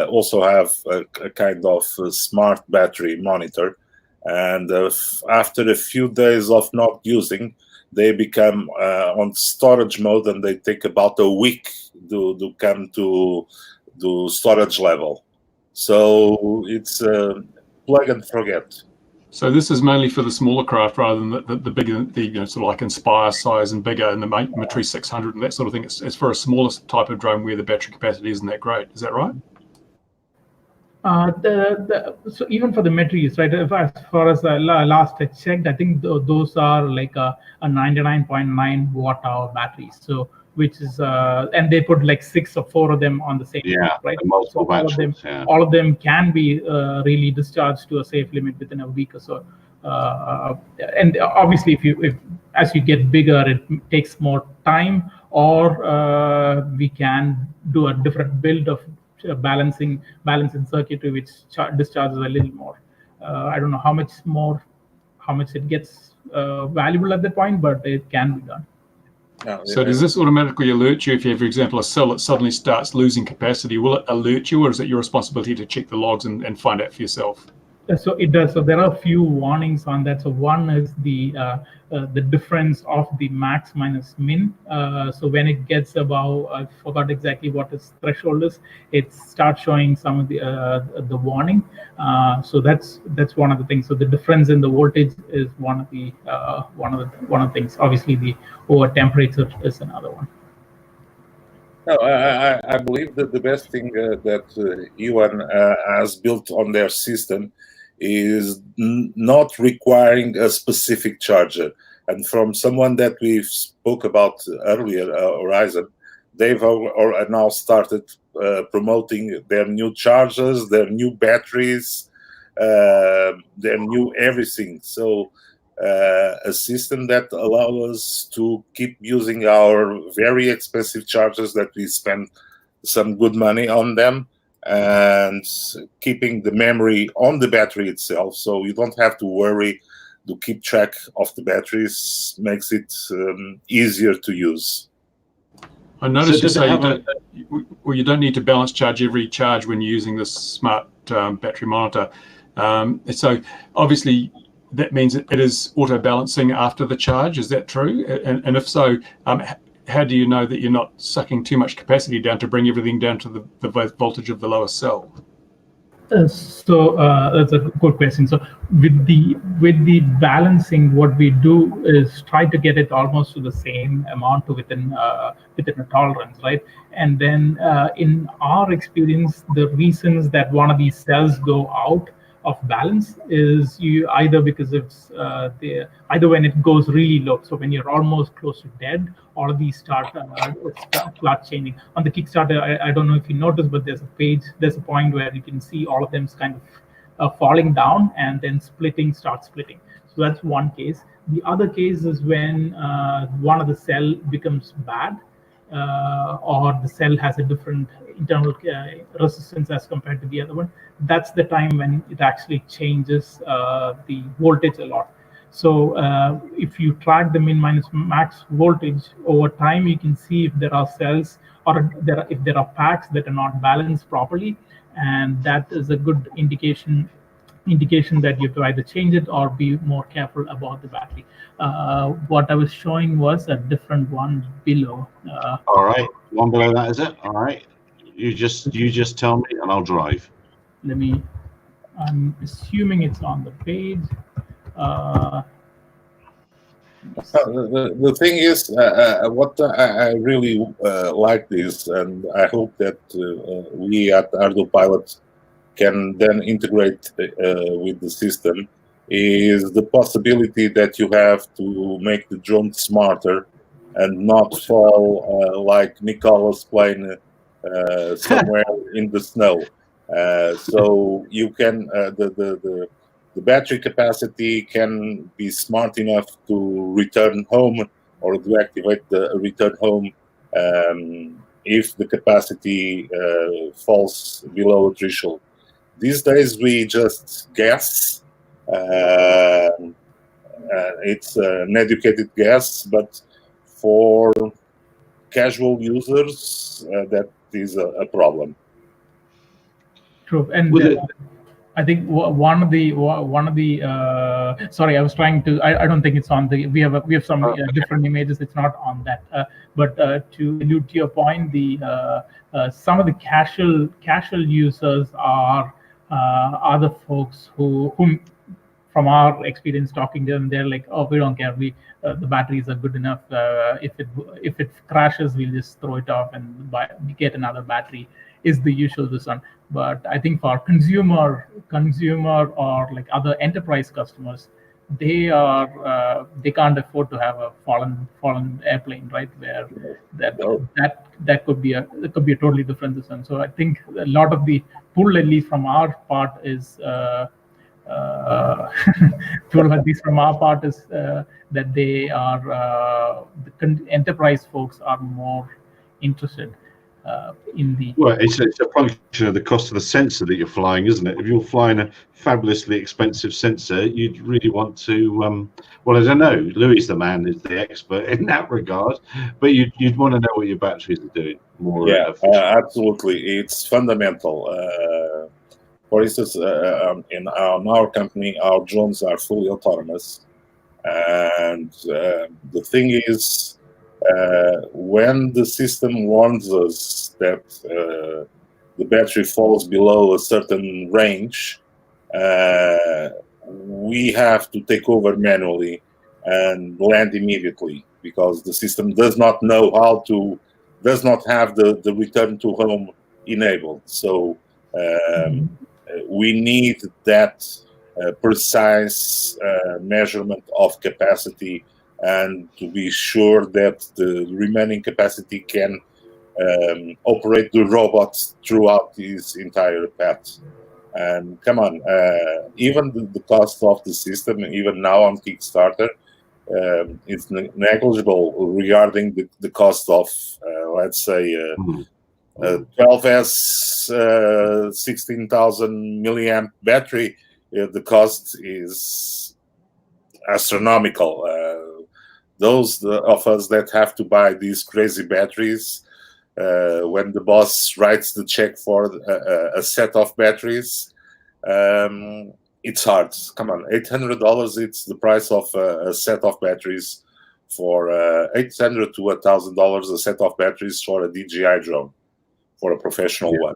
C: also have a kind of smart battery monitor, and after a few days of not using, they become on storage mode, and they take about a week to come to storage level. So it's plug and forget.
B: So this is mainly for the smaller craft rather than the bigger, sort of like Inspire size and bigger, and the Matri 600 and that sort of thing. It's for a smaller type of drone where the battery capacity isn't that great. Is that right?
D: So even for the Matris, right? As far as last I checked, I think those are like a 99.9 watt hour batteries. So which is and they put like 6 or 4 of them on the same limit, right?
A: Multiple
D: so
A: batteries,
D: all of them can be really discharged to a safe limit within a week or so. And obviously, if as you get bigger, it takes more time, or we can do a different build of balancing circuitry, which discharges a little more. I don't know how much it gets valuable at that point, but it can be done.
B: So does this automatically alert you if you have, for example, a cell that suddenly starts losing capacity? Will it alert you, or is it your responsibility to check the logs and find out for yourself?
D: So it does. So there are a few warnings on that. So one is the difference of the max minus min. So when it gets above, I forgot exactly what its threshold is, it starts showing some of the warning. So that's one of the things. So the difference in the voltage is one of the things. Obviously, the over temperature is another one.
C: No, I believe that the best thing that Iwan has built on their system is not requiring a specific charger. And from someone that we spoke about earlier, Horizon, they've now started promoting their new chargers, their new batteries, their new everything. So a system that allows us to keep using our very expensive chargers that we spend some good money on them, and keeping the memory on the battery itself, so you don't have to worry to keep track of the batteries, makes it easier to use.
B: I noticed you say you don't need to balance charge every charge when you're using this smart battery monitor. So obviously that means it is auto balancing after the charge. Is that true? And if so, how do you know that you're not sucking too much capacity down to bring everything down to the voltage of the lower cell?
D: So that's a good question. So with the balancing, what we do is try to get it almost to the same amount within a tolerance, right? And then in our experience, the reasons that one of these cells go out of balance is either because it's either when it goes really low, so when you're almost close to dead, all of these start changing. On the Kickstarter, I don't know if you noticed, but there's a point where you can see all of them kind of falling down and then start splitting. So that's one case. The other case is when one of the cell becomes bad, or the cell has a different internal resistance as compared to the other one. That's the time when it actually changes the voltage a lot. So if you track the min minus max voltage over time, you can see if there are cells or if there are packs that are not balanced properly, and that is a good indication that you have to either change it or be more careful about the battery. What I was showing was a different one below.
A: All right, one below that, is it? All right, you just tell me and I'll drive.
D: I'm assuming it's on the page.
C: The thing is, what I really like this, and I hope that we at Ardo Pilot can then integrate with the system, is the possibility that you have to make the drone smarter and not fall like Nicola's plane somewhere in the snow. So you can the battery capacity can be smart enough to return home or to activate the return home if the capacity falls below a threshold. These days we just guess. It's an educated guess, but for casual users, that is a problem.
D: True, and I think one of the sorry, I was trying to. I don't think it's on the. We have some different images. It's not on that. But to allude to your point, the some of the casual users are the folks whom, from our experience talking to them, they're like, oh, we don't care. The batteries are good enough. If it crashes, we'll just throw it off and get another battery. Is the usual one. But I think for consumer or like other enterprise customers, they can't afford to have a fallen airplane, right? Where that could be a totally different system. So I think a lot of the pull, at least from our part, is that they are the enterprise folks are more interested in the.
A: Well, it's a function of the cost of the sensor that you're flying, isn't it? If you're flying a fabulously expensive sensor, you'd really want to. Well, I don't know. Louis the man is the expert in that regard, but you'd want to know what your batteries are doing more.
C: Yeah, absolutely. It's fundamental. For instance, in our company, our drones are fully autonomous, and the thing is, when the system warns us that the battery falls below a certain range, we have to take over manually and land immediately, because the system does not know does not have the return to home enabled. So we need that precise measurement of capacity, and to be sure that the remaining capacity can operate the robot throughout his entire path. And come on, even the cost of the system, even now on Kickstarter, it's negligible regarding the cost of, let's say, 12S 16,000 milliamp battery. The cost is astronomical. Those of us that have to buy these crazy batteries, when the boss writes the check for a set of batteries, it's hard. Come on, $800, it's the price of a set of batteries for $800 to $1,000 a set of batteries for a DJI drone, for a professional one.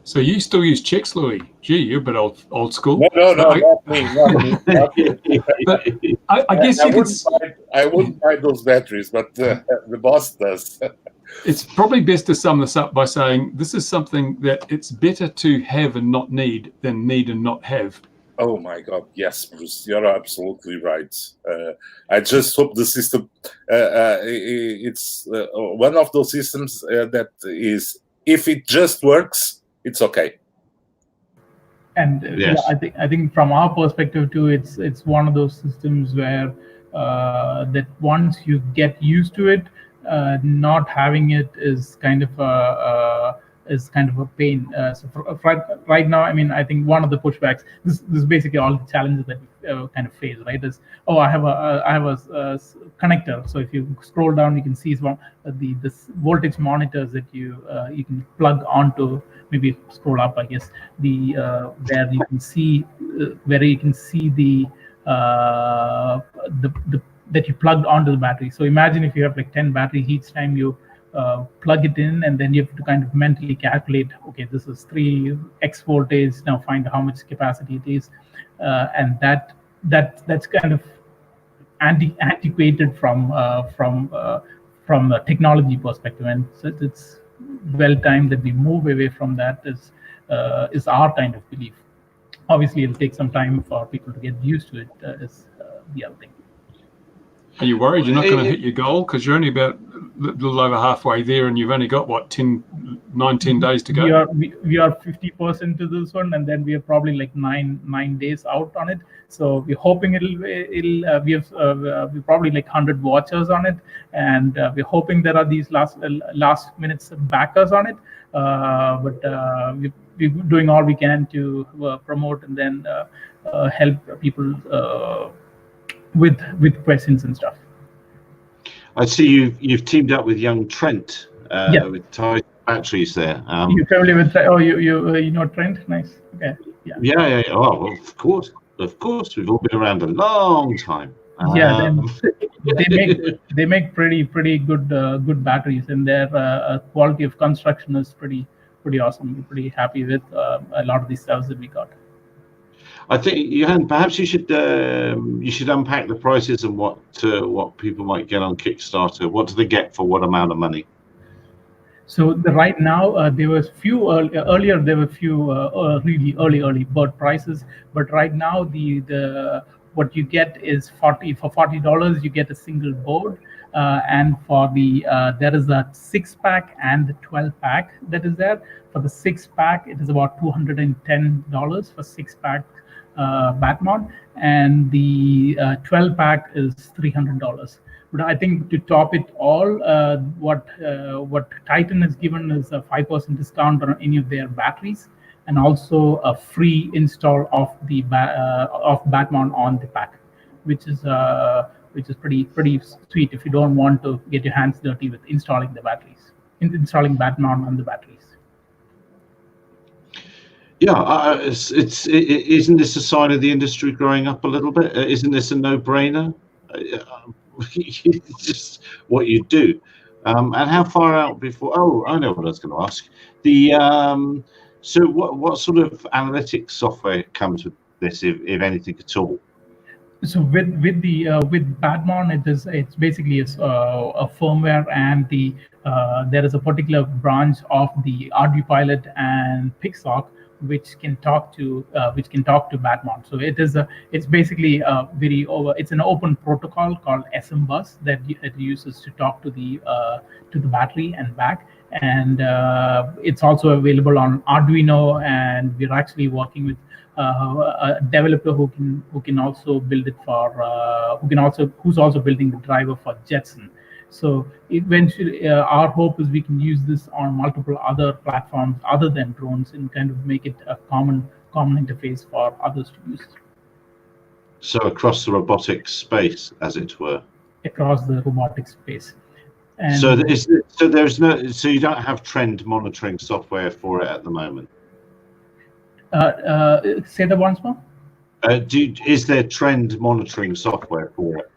B: So you still use checks, Louis? Gee, you're a bit old school.
C: No, not me.
B: But I guess
C: I wouldn't buy those batteries, but the boss does.
B: It's probably best to sum this up by saying this is something that it's better to have and not need than need and not have.
C: Oh my God, yes, Bruce, you're absolutely right. I just hope the system, it's one of those systems that is, if it just works, it's okay.
D: And
A: yes.
D: I think from our perspective too, it's one of those systems where that once you get used to it, not having it is kind of a pain. So right now, I mean, I think one of the pushbacks, this is basically all the challenges that we kind of face, right? Is, oh, I have a connector. So if you scroll down, you can see the voltage monitors that you can plug onto. Maybe scroll up, I guess, where you can see the that you plugged onto the battery. So imagine if you have like 10 batteries, each time you plug it in, and then you have to kind of mentally calculate, okay, this is 3x voltage, now find how much capacity it is, and that's kind of antiquated from a technology perspective, and so it's well timed that we move away from that. Is our kind of belief. Obviously, it'll take some time for people to get used to it. Is the other thing.
B: Are you worried you're not going to hit your goal because you're only about little over halfway there, and you've only got what 10 days to go.
D: We are 50% to this one, and then we are probably like nine days out on it. So we're hoping we probably like 100 watchers on it, and we're hoping there are these last minutes backers on it. But we're doing all we can to promote and then help people with questions and stuff.
A: I see you've teamed up with young Trent
D: Yeah.
A: with Titan Batteries there.
D: You're familiar with you know Trent? Nice. Okay.
A: Yeah. Oh, well, of course. We've all been around a long time.
D: Yeah, they make pretty good batteries, and their quality of construction is pretty awesome. We're pretty happy with a lot of these cells that we got.
A: I think, Johan, perhaps you should unpack the prices and what people might get on Kickstarter. What do they get for what amount of money?
D: So right now there was few earlier there were few really early bird prices, but right now the what you get is $40 you get a single board, and for the there is a 6-pack and the 12-pack that is there. For the 6-pack it is about $210 for 6-pack Batmon, and the 12-pack is $300. But I think to top it all, what Titan has given is a 5% discount on any of their batteries, and also a free install of the of Batmon on the pack, which is pretty sweet if you don't want to get your hands dirty with installing the batteries, installing Batmon on the batteries.
A: Yeah, isn't this a sign of the industry growing up a little bit? Isn't this a no-brainer? It's just what you do. And how far out before? Oh, I know what I was going to ask. So what sort of analytics software comes with this, if anything at all?
D: So with Batmon, it's basically a firmware, and there is a particular branch of the ArduPilot and Pixoc which can talk to Batmon. So it's basically it's an open protocol called SMBus that it uses to talk to the battery and back, and it's also available on Arduino, and we're actually working with a developer who can also build it for who's also building the driver for Jetson. So eventually, our hope is we can use this on multiple other platforms other than drones and kind of make it a common interface for others to use.
A: So across the robotics space, as it were.
D: Across the robotics space. And
A: so you don't have trend monitoring software for it at the moment.
D: Say that once more.
A: Is there trend monitoring software for it?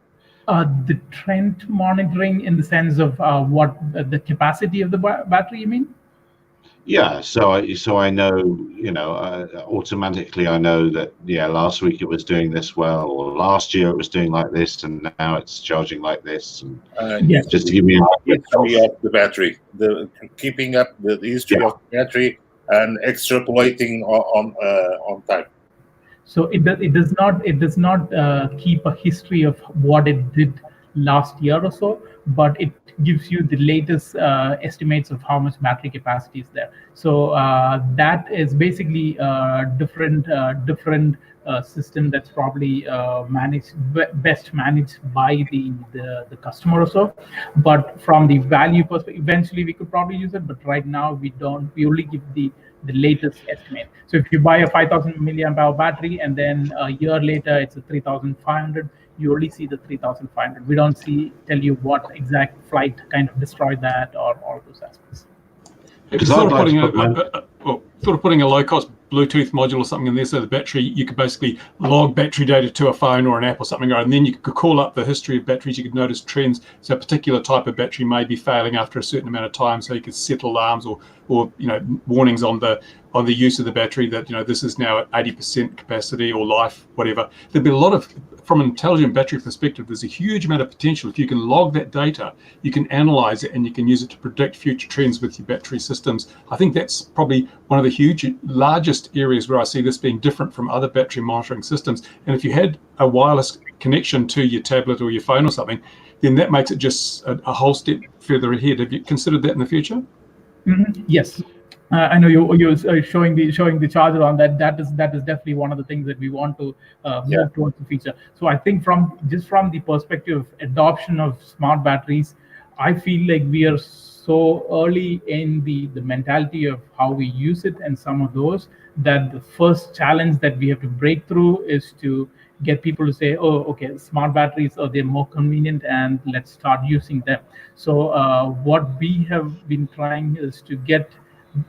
D: The trend monitoring in the sense of what the capacity of the battery, you mean?
A: Yeah, so I know, automatically I know that, last week it was doing this well, or last year it was doing like this, and now it's charging like this. And
D: yes.
A: Just to give me
C: history of the battery, keeping up the history of the battery and extrapolating on time.
D: So it does not keep a history of what it did last year or so, but it gives you the latest estimates of how much battery capacity is there. So that is basically a different system that's probably best managed by the customer or so. But from the value perspective, eventually we could probably use it, but right now we don't. We only give the latest estimate. So if you buy a 5,000 milliamp hour battery and then a year later it's a 3,500, you only see the 3,500. We don't tell you what exact flight kind of destroyed that or all those aspects.
B: If you're sort of putting a low-cost Bluetooth module or something in there, so the battery, you could basically log battery data to a phone or an app or something, and then you could call up the history of batteries. You could notice trends. So a particular type of battery may be failing after a certain amount of time, so you could set alarms or warnings on the use of the battery that this is now at 80% capacity or life, whatever. There'd be a lot of, from an intelligent battery perspective, there's a huge amount of potential. If you can log that data, you can analyze it and you can use it to predict future trends with your battery systems. I think that's probably one of the largest areas where I see this being different from other battery monitoring systems. And if you had a wireless connection to your tablet or your phone or something, then that makes it just a whole step further ahead. Have you considered that in the future?
D: Yes. I know you're showing the charger on that. That is definitely one of the things that we want to move towards the future. So I think from the perspective of adoption of smart batteries, I feel like we are so early in the mentality of how we use it and some of those, that the first challenge that we have to break through is to get people to say, oh, okay, smart batteries, they're more convenient, and let's start using them. So what we have been trying is to get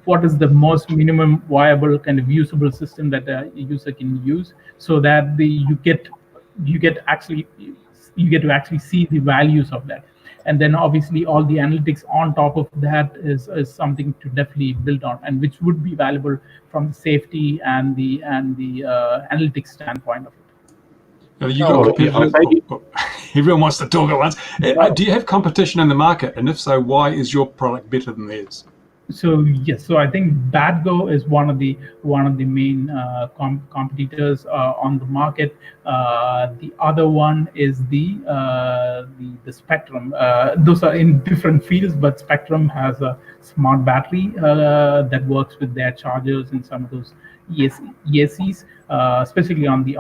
D: what is the most minimum viable kind of usable system that a user can use, so that you get to actually see the values of that. And then obviously all the analytics on top of that is something to definitely build on, and which would be valuable from the safety and the analytics standpoint of it.
B: Everyone wants to talk at once. Do you have competition in the market, and if so, why is your product better than theirs?
D: So yes, so I think BatGo is one of the main competitors on the market. The other one is the Spectrum. Those are in different fields, but Spectrum has a smart battery that works with their chargers and some of those ESCs, especially on the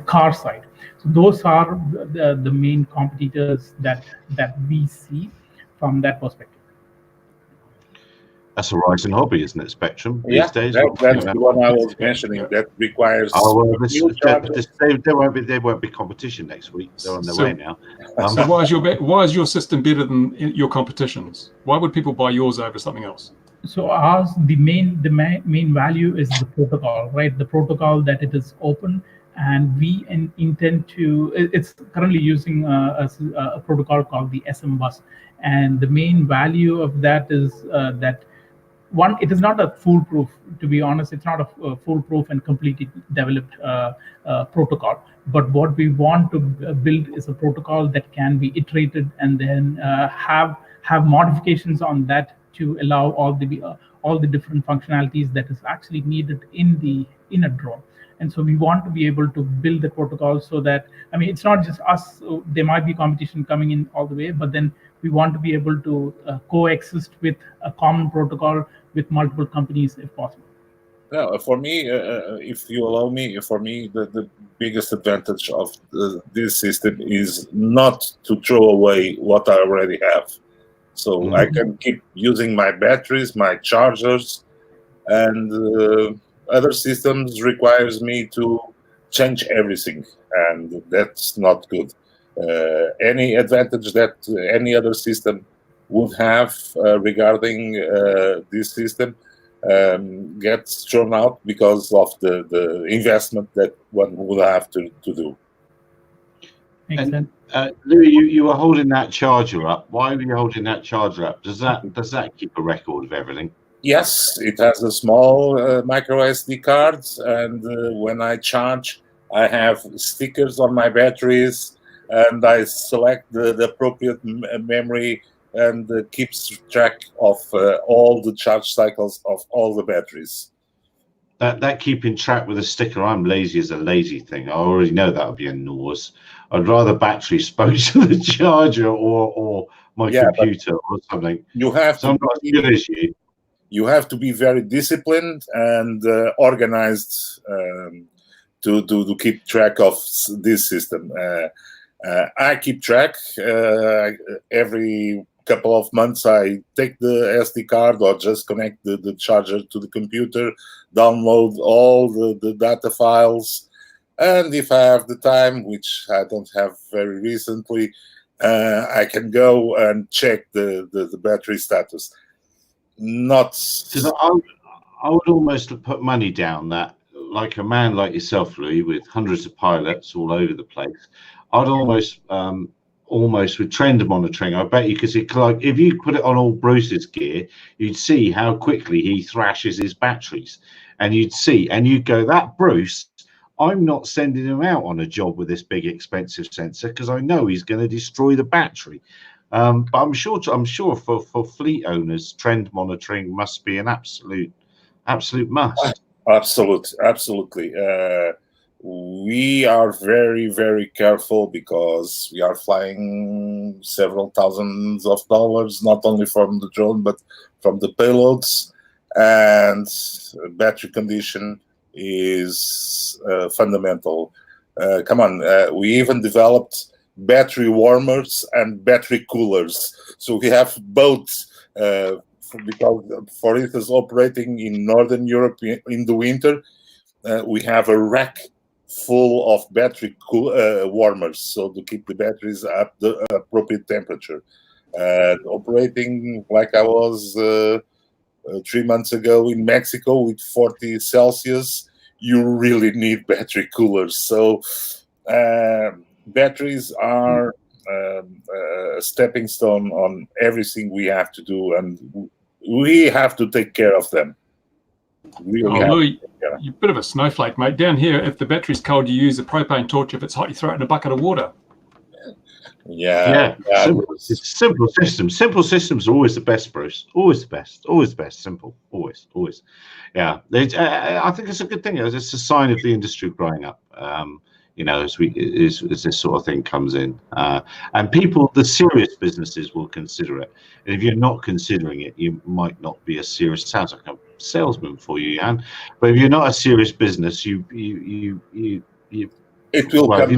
D: car side. So those are the main competitors that we see from that perspective.
A: That's a rising hobby, isn't it, Spectrum, these days?
C: That's the one I was mentioning. That requires
A: there won't be competition next week. They're on their way now.
B: So why is your system better than your competition's? Why would people buy yours over something else?
D: So ours, the main value is the protocol, right? The protocol that it is open, and we intend to. It's currently using a protocol called the SM bus, and the main value of that is that. One, it is not a foolproof. To be honest, it's not a foolproof and completely developed protocol. But what we want to build is a protocol that can be iterated, and then have modifications on that to allow all the different functionalities that is actually needed in a drone. And so we want to be able to build the protocol so that, I mean, it's not just us. There might be competition coming in all the way, but then we want to be able to coexist with a common protocol with multiple companies if possible.
C: No, for me, if you allow me, the biggest advantage of this system is not to throw away what I already have. So I can keep using my batteries, my chargers, and other systems requires me to change everything, and that's not good. Any advantage that any other system would have regarding this system gets thrown out because of the investment that one would have to do.
D: Makes sense.
A: Louis, you were holding that charger up. Why were you holding that charger up? Does that keep a record of everything?
C: Yes, it has a small micro SD card, and when I charge, I have stickers on my batteries, and I select the appropriate memory, and keeps track of all the charge cycles of all the batteries.
A: That keeping track with a sticker, I'm lazy as a lazy thing. I already know that would be a nose. I'd rather battery spoke to the charger or my computer or something.
C: You have
A: so I'm not as good as you.
C: You have to be very disciplined and organized to keep track of this system. I keep track. Every couple of months, I take the SD card or just connect the charger to the computer, download all the data files, and if I have the time, which I don't have very recently, I can go and check the battery status. Not
A: because I would almost put money down that, like a man like yourself, Louis, with hundreds of pilots all over the place, I'd almost with trend monitoring, I bet you, because like if you put it on all Bruce's gear, you'd see how quickly he thrashes his batteries, and you'd go, that Bruce, I'm not sending him out on a job with this big expensive sensor because I know he's going to destroy the battery. But I'm sure for fleet owners, trend monitoring must be an absolute must.
C: Absolutely. we are very, very careful because we are flying several thousands of dollars, not only from the drone, but from the payloads. And battery condition is fundamental. Come on, we even developed battery warmers and battery coolers. So we have both, because, for instance, operating in Northern Europe in the winter, we have a rack full of battery warmers, so to keep the batteries at the appropriate temperature. Operating like I was 3 months ago in Mexico with 40 Celsius, you really need battery coolers. So batteries are a stepping stone on everything we have to do, and we have to take care of them.
B: Louis, you're a bit of a snowflake, mate. Down here, if the battery's cold, you use a propane torch. If it's hot, you throw it in a bucket of water.
C: Yeah.
A: Simple systems. Simple systems are always the best, Bruce. Always the best. Always the best. Simple. Always. Yeah. I think it's a good thing. It's a sign of the industry growing up. As this sort of thing comes in, and people, the serious businesses will consider it. And if you're not considering it, you might not be a serious. Sounds like a salesman for you, Jan. But if you're not a serious business, it will come.
C: If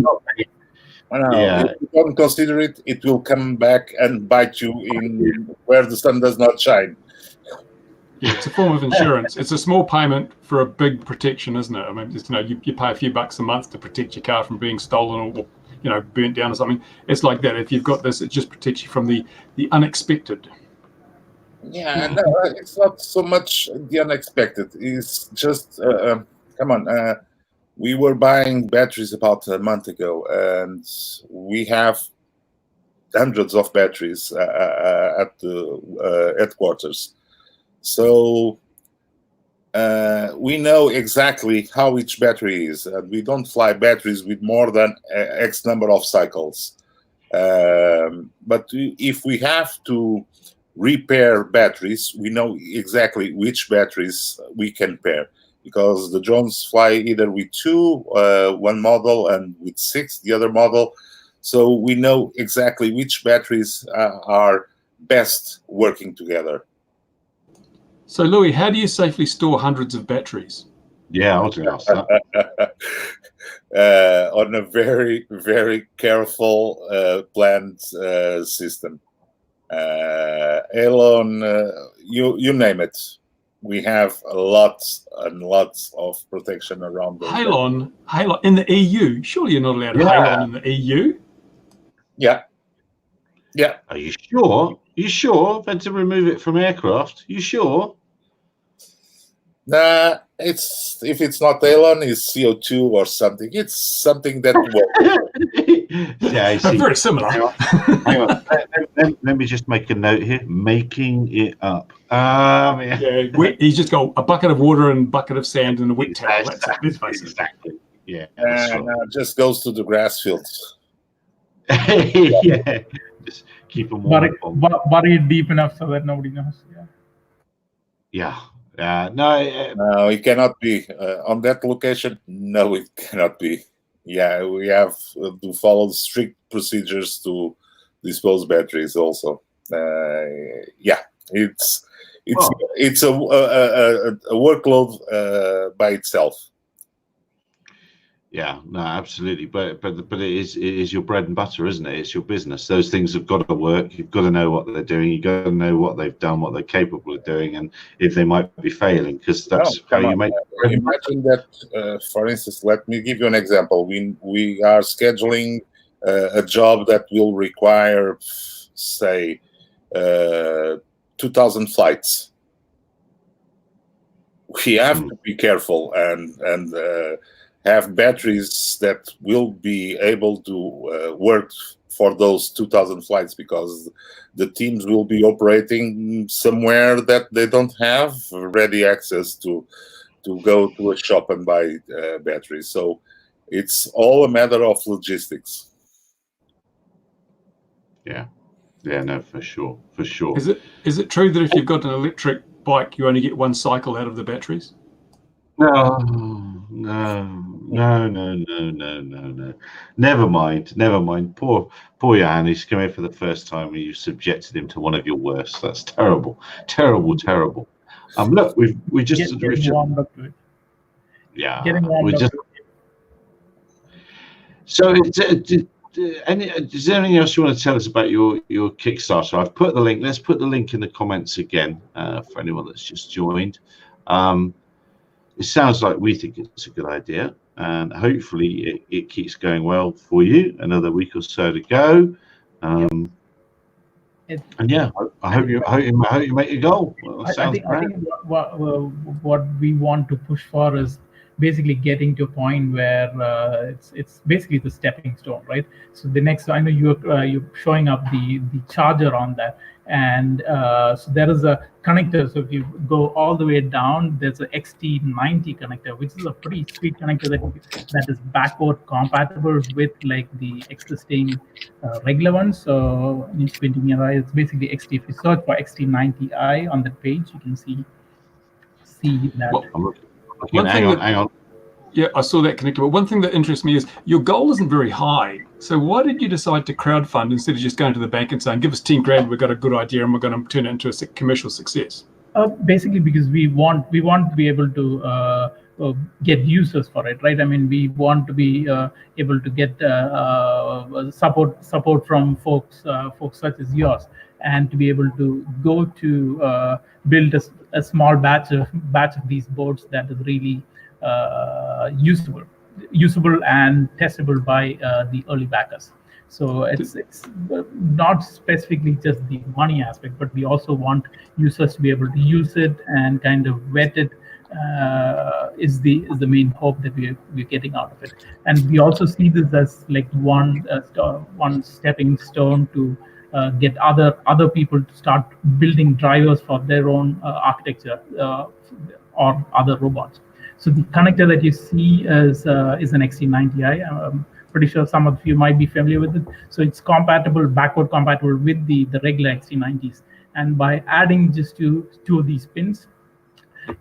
C: you don't consider it, it will come back and bite you in where the sun does not shine.
B: Yeah, it's a form of insurance. It's a small payment for a big protection, isn't it? I mean, you pay a few bucks a month to protect your car from being stolen or burnt down or something. It's like that. If you've got this, it just protects you from the unexpected.
C: Yeah, no, it's not so much the unexpected. It's just, come on. We were buying batteries about a month ago, and we have hundreds of batteries at the headquarters. So we know exactly how each battery is, and we don't fly batteries with more than X number of cycles. But if we have to repair batteries, we know exactly which batteries we can pair, because the drones fly either with 2, one model, and with 6, the other model. So we know exactly which batteries are best working together.
B: So, Louis, how do you safely store hundreds of batteries?
A: Yeah, I was going to ask that.
C: On a very, very careful, planned system. Elon, you name it. We have lots and lots of protection around those.
B: Halon in the EU? Surely you're not allowed to Halon in the EU?
C: Yeah.
A: Are you sure? You sure? Then to remove it from aircraft? You sure?
C: Nah, if it's not Elon, it's CO2 or something. It's something that works.
A: Yeah, I see.
B: Very similar.
A: Hang on. Let me just make a note here. Making it up.
B: He's just got a bucket of water and a bucket of sand and a wet towel.
A: Exactly. Yeah.
C: It just goes to the grass fields.
A: Yeah. Just keep them warm.
D: Bury it deep enough so that nobody knows.
A: Yeah. No,
C: it cannot be on that location. No, it cannot be. Yeah, we have to follow strict procedures to dispose batteries. Also, it's a workload by itself.
A: Yeah, no, absolutely. But it is your bread and butter, isn't it? It's your business. Those things have got to work. You've got to know what they're doing. You've got to know what they've done, what they're capable of doing, and if they might be failing, because that's how you make.
C: Imagine that, for instance, let me give you an example. We are scheduling a job that will require, say, 2,000 flights. We have to be careful and have batteries that will be able to work for those 2,000 flights, because the teams will be operating somewhere that they don't have ready access to go to a shop and buy batteries. So it's all a matter of logistics.
A: Yeah, no, for sure.
B: Is it true that if you've got an electric bike, you only get one cycle out of the batteries?
A: No, No. Never mind. Poor Johannes come here for the first time and you subjected him to one of your worst. That's terrible. Look, we just
D: warmed up to it.
A: Yeah,
D: Getting warmed
A: we
D: up
A: just.
D: to it.
A: So, is there anything else you want to tell us about your Kickstarter? I've put the link. Let's put the link in the comments again for anyone that's just joined. It sounds like we think it's a good idea, and hopefully it keeps going well for you. Another week or so to go, and yeah, I hope you make your goal. Well,
D: I think what we want to push for is basically getting to a point where it's basically the stepping stone, right? So the next, I know you're showing up the charger on that, and so there is a connector. So if you go all the way down, there's a XT90 connector, which is a pretty sweet connector that is backward compatible with like the existing regular ones. So in squinting your eye, it's basically XT. If you search for XT90i on the page, you can see that.
A: Well, hang on.
B: Yeah, I saw that connector. But one thing that interests me is your goal isn't very high. So why did you decide to crowdfund instead of just going to the bank and saying, give us 10 grand, we've got a good idea and we're going to turn it into a commercial success?
D: Basically, because we want to be able to get users for it, right? I mean, we want to be able to get support from folks such as yours, and to be able to go to build a small batch of these boards that is really usable and testable by the early backers. So it's not specifically just the money aspect, but we also want users to be able to use it and kind of vet it. Is the main hope that we're getting out of it, and we also see this as like one stepping stone to get other people to start building drivers for their own architecture or other robots. So the connector that you see is an XT90i. I'm pretty sure some of you might be familiar with it. So it's backward compatible with the regular XT90s. And by adding just two of these pins,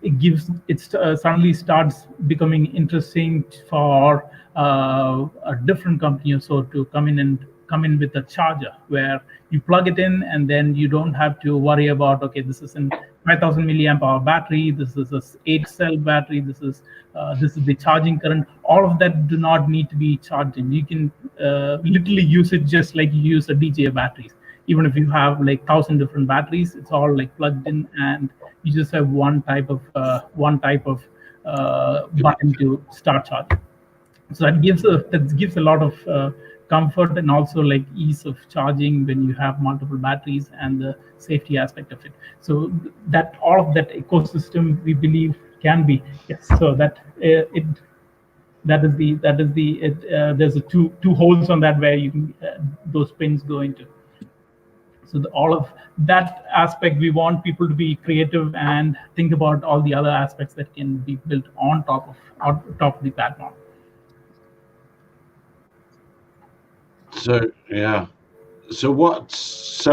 D: it suddenly starts becoming interesting for a different company or so to come in with a charger where you plug it in, and then you don't have to worry about, okay, this is a 5,000 milliamp hour battery, this is a 8-cell battery, this is the charging current. All of that do not need to be charging. You can literally use it just like you use a DJI batteries. Even if you have like 1,000 different batteries, it's all like plugged in, and you just have one type of button to start charging. So that gives a lot of comfort and also like ease of charging when you have multiple batteries and the safety aspect of it. So that all of that ecosystem we believe can be So that there's two holes on that where you can those pins go into. So all of that aspect, we want people to be creative and think about all the other aspects that can be built on top of the platform.
A: So yeah. So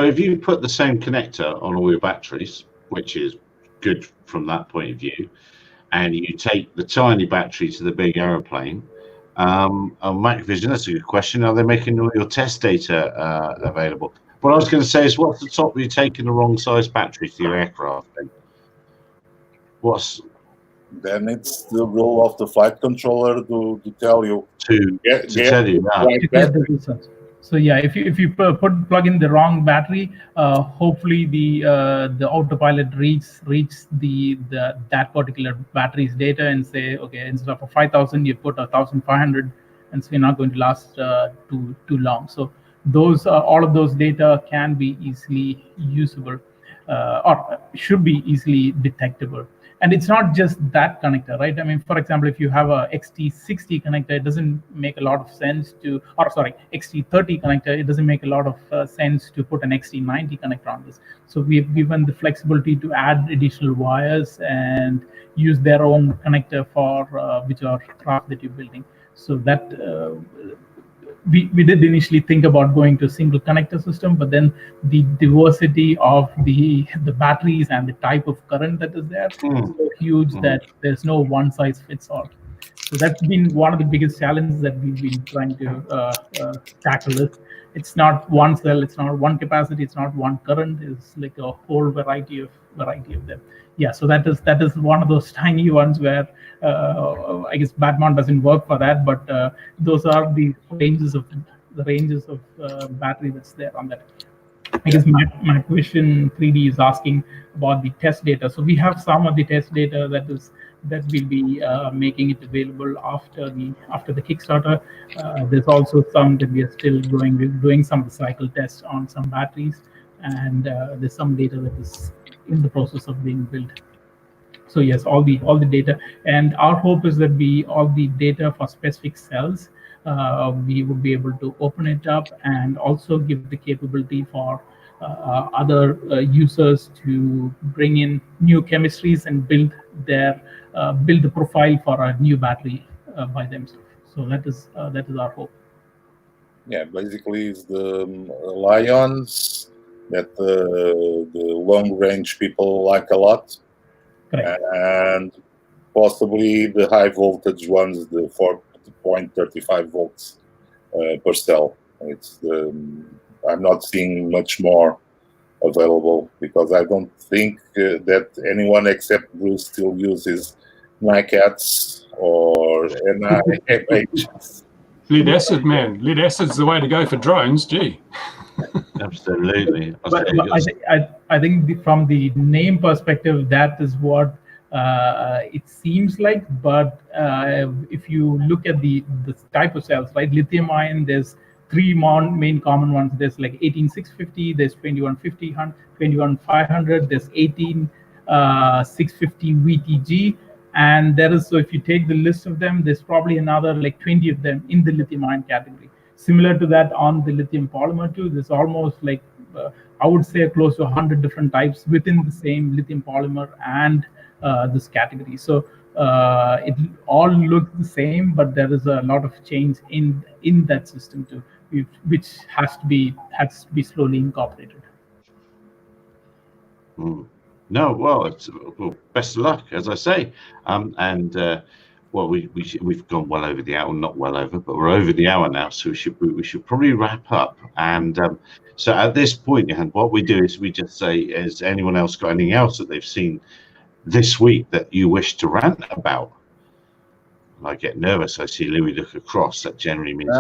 A: if you put the same connector on all your batteries, which is good from that point of view, and you take the tiny battery to the big aeroplane, on MacVision, that's a good question. Are they making all your test data available? What I was going to say is, what's the top of you taking the wrong size battery to your aircraft?
C: Then it's the role of the flight controller to tell you
A: to tell you that.
D: So yeah, if you plug in the wrong battery, hopefully the autopilot reads that particular battery's data and say, okay, instead of a 5,000, you put 1,500, and so you're not going to last too long. So all of those data can be easily usable or should be easily detectable. And it's not just that connector, right? I mean, for example, if you have a XT60 connector, it doesn't make a lot of sense XT30 connector, it doesn't make a lot of sense to put an XT90 connector on this. So we've given the flexibility to add additional wires and use their own connector for whichever craft that you're building. So that we did initially think about going to a single connector system, but then the diversity of the batteries and the type of current that is there is so huge that there's no one size fits all. So that's been one of the biggest challenges that we've been trying to tackle. It's not one cell, it's not one capacity, it's not one current. It's like a whole variety of them. Yeah, so that is one of those tiny ones where I guess Batman doesn't work for that, but those are the ranges of battery that's there on that. I guess Macvision 3D is asking about the test data. So we have some of the test data that will be making it available after the Kickstarter. There's also some that we are still doing some cycle tests on some batteries, and there's some data that is in the process of being built. So yes, all the data, and our hope is that all the data for specific cells, we would be able to open it up and also give the capability for other users to bring in new chemistries and build the profile for a new battery by themselves. So that is our hope.
C: Yeah, basically it's the Lions that the long range people like a lot.
D: Correct.
C: And possibly the high voltage ones, the 4.35 volts per cell. I'm not seeing much more available because I don't think that anyone except Bruce still uses NiCats or NiFHs.
B: Lead acid, man. Lead acid's the way to go for drones. Gee.
A: Absolutely.
D: But I think from the name perspective, that is what it seems like. But if you look at the type of cells, right? Lithium ion, there's three main common ones. There's like 18650, there's 2150, 21500, there's 18650 VTG. And there is, so if you take the list of them, there's probably another like 20 of them in the lithium ion category. Similar to that on the lithium polymer too, there's almost like, I would say close to 100 different types within the same lithium polymer and this category. So it all looks the same, but there is a lot of change in that system too, which has to be slowly incorporated.
A: No, well, best of luck, as I say, well, we've gone well over the hour, not well over, but we're over the hour now, so we should probably wrap up. And so at this point, Johan, what we do is we just say, has anyone else got anything else that they've seen this week that you wish to rant about? I get nervous. I see Louis look across. That generally means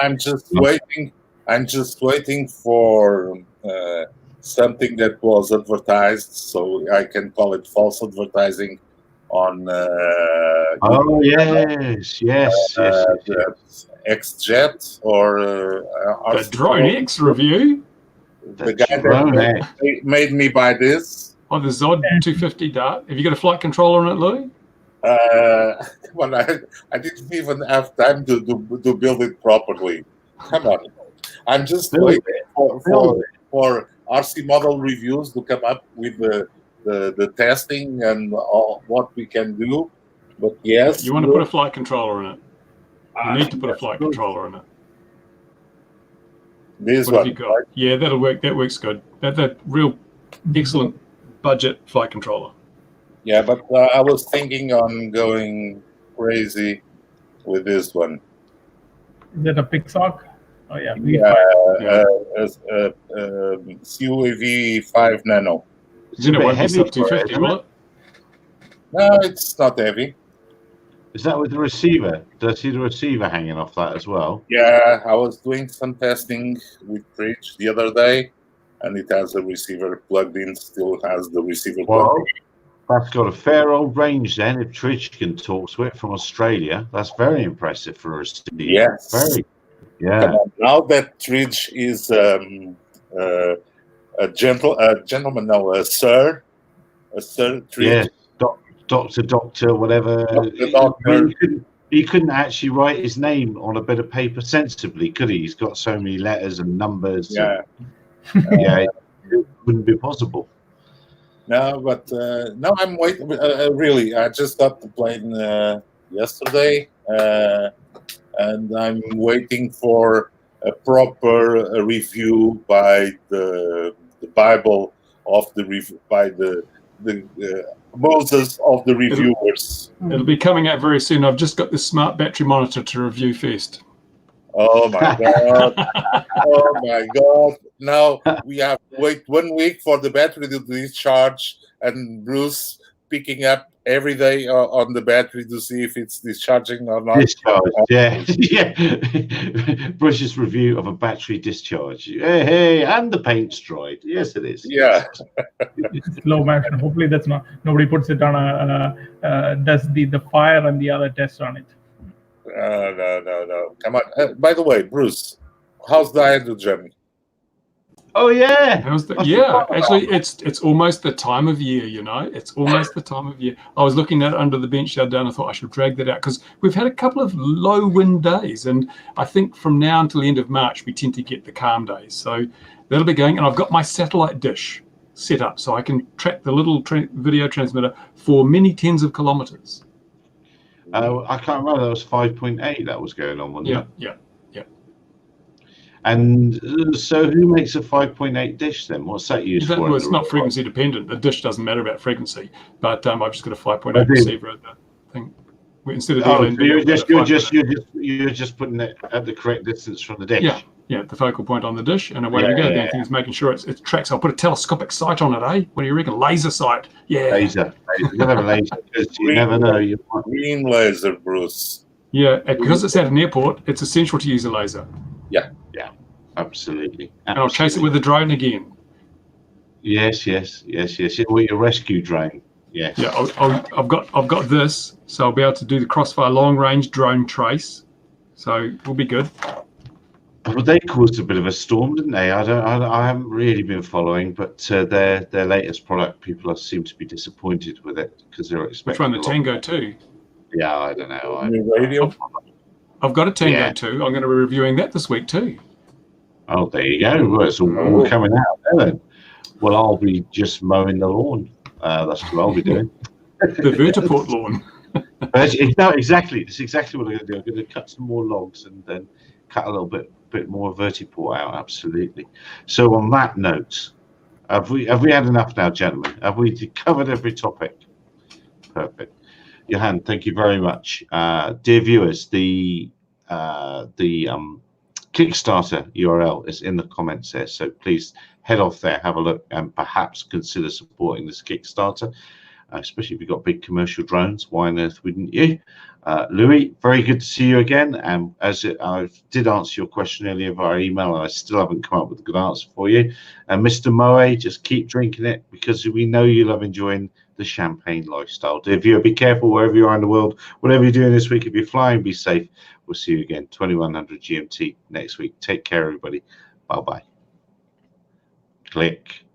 C: I'm just waiting. I'm just waiting for something that was advertised, so I can call it false advertising on.
A: Oh yes.
C: XJet or
B: the Drone X review.
C: The guy that made me buy this.
B: Oh, the Zod 250 Dart. Have you got a flight controller on it, Louis?
C: Well, I didn't even have time to build it properly. Come on, I'm just waiting for RC model reviews to come up with the testing and all what we can do. But yes,
B: you want to put a flight controller in it. You need to put a flight controller in it.
C: This
B: what
C: one,
B: have you got? Right? Yeah, that'll work. That works good. That's a real excellent budget flight controller.
C: Yeah, but I was thinking on going crazy with this one.
D: Is that a Pixar? Oh yeah.
C: CUAV 5 Nano.
B: It's a bit heavy up 250, will it?
C: No, it's not heavy.
A: Is that with the receiver? Do I see the receiver hanging off that as well?
C: Yeah, I was doing some testing with Bridge the other day, and it has a receiver plugged in, still has the receiver plugged in.
A: That's got a fair old range then, if Tridge can talk to it from Australia. That's very impressive for us to be.
C: Yes.
A: Very. Yeah.
C: Now that Tridge is a gentleman now, a sir Tridge.
A: Yes, doctor, whatever.
C: Doctor.
A: He couldn't actually write his name on a bit of paper sensibly, could he? He's got so many letters and numbers.
C: Yeah.
A: Yeah, it wouldn't be possible.
C: No, but no, I'm waiting. Really, I just got the plane yesterday, and I'm waiting for a proper review by the Bible of the review by the Moses of the reviewers.
B: It'll be coming out very soon. I've just got this smart battery monitor to review first.
C: Oh my God. Oh my God. Now we have to wait 1 week for the battery to discharge, and Bruce picking up every day on the battery to see if it's discharging or not.
A: Discharge, yeah. Yeah. Bruce's review of a battery discharge. Hey, and the paint's dried. Yes, it is.
C: Yeah.
D: It's slow motion. Hopefully, that's not nobody puts it on does the fire and the other test on it.
C: No. Come on. By the way, Bruce, how's the idle journey?
A: Oh yeah.
B: Actually, it's almost the time of year. It's almost the time of year. I was looking at it under the bench the other day, and I thought I should drag that out because we've had a couple of low wind days, and I think from now until the end of March we tend to get the calm days. So that'll be going, and I've got my satellite dish set up so I can track the little video transmitter for many tens of kilometers.
A: I can't remember. That was 5.8 that was going on, wasn't it?
B: Yeah.
A: And so who makes a 5.8 dish then? What's that used for?
B: Well, it's not frequency dependent. The dish doesn't matter about frequency, but I've just got a 5.8 receiver at the thing. Instead of you're just putting it at the correct distance from the dish. Yeah, the focal point on the dish, and away we go. The only thing is making sure it tracks. I'll put a telescopic sight on it, eh? What do you reckon? Laser sight. Yeah.
A: Laser. You gotta have a laser because you never know.
C: Green laser, Bruce.
B: Yeah, because it's at an airport, it's essential to use a laser.
C: Yeah.
A: Absolutely.
B: And I'll chase it with a drone again.
A: Yes. Well, your rescue drone. Yes.
B: Yeah, I've got this, so I'll be able to do the Crossfire long range drone trace. So we'll be good.
A: Well, they caused a bit of a storm, didn't they? I haven't really been following, but their latest product, people seem to be disappointed with it because they're expecting.
B: Which one, the Tango 2?
A: Yeah, I don't know.
C: Radio.
B: I've got a Tango 2. I'm going to be reviewing that this week too.
A: Oh, there you go. Well, it's all coming out there then. Well, I'll be just mowing the lawn. That's what I'll be doing.
B: The vertiport lawn.
A: No, exactly. That's exactly what I'm going to do. I'm going to cut some more logs and then cut a little bit more vertiport out. Absolutely. So on that note, have we had enough now, gentlemen? Have we covered every topic? Perfect. Johan, thank you very much. Dear viewers, the Kickstarter URL is in the comments there, so please head off there, have a look, and perhaps consider supporting this Kickstarter, especially if you've got big commercial drones. Why on earth wouldn't you? Louis, very good to see you again. And I did answer your question earlier via email, and I still haven't come up with a good answer for you. And Mr. Moe, just keep drinking it because we know you love enjoying the champagne lifestyle. Dear viewer, be careful wherever you are in the world. Whatever you're doing this week, if you're flying, be safe. We'll see you again, 2100 GMT next week. Take care, everybody. Bye-bye. Click.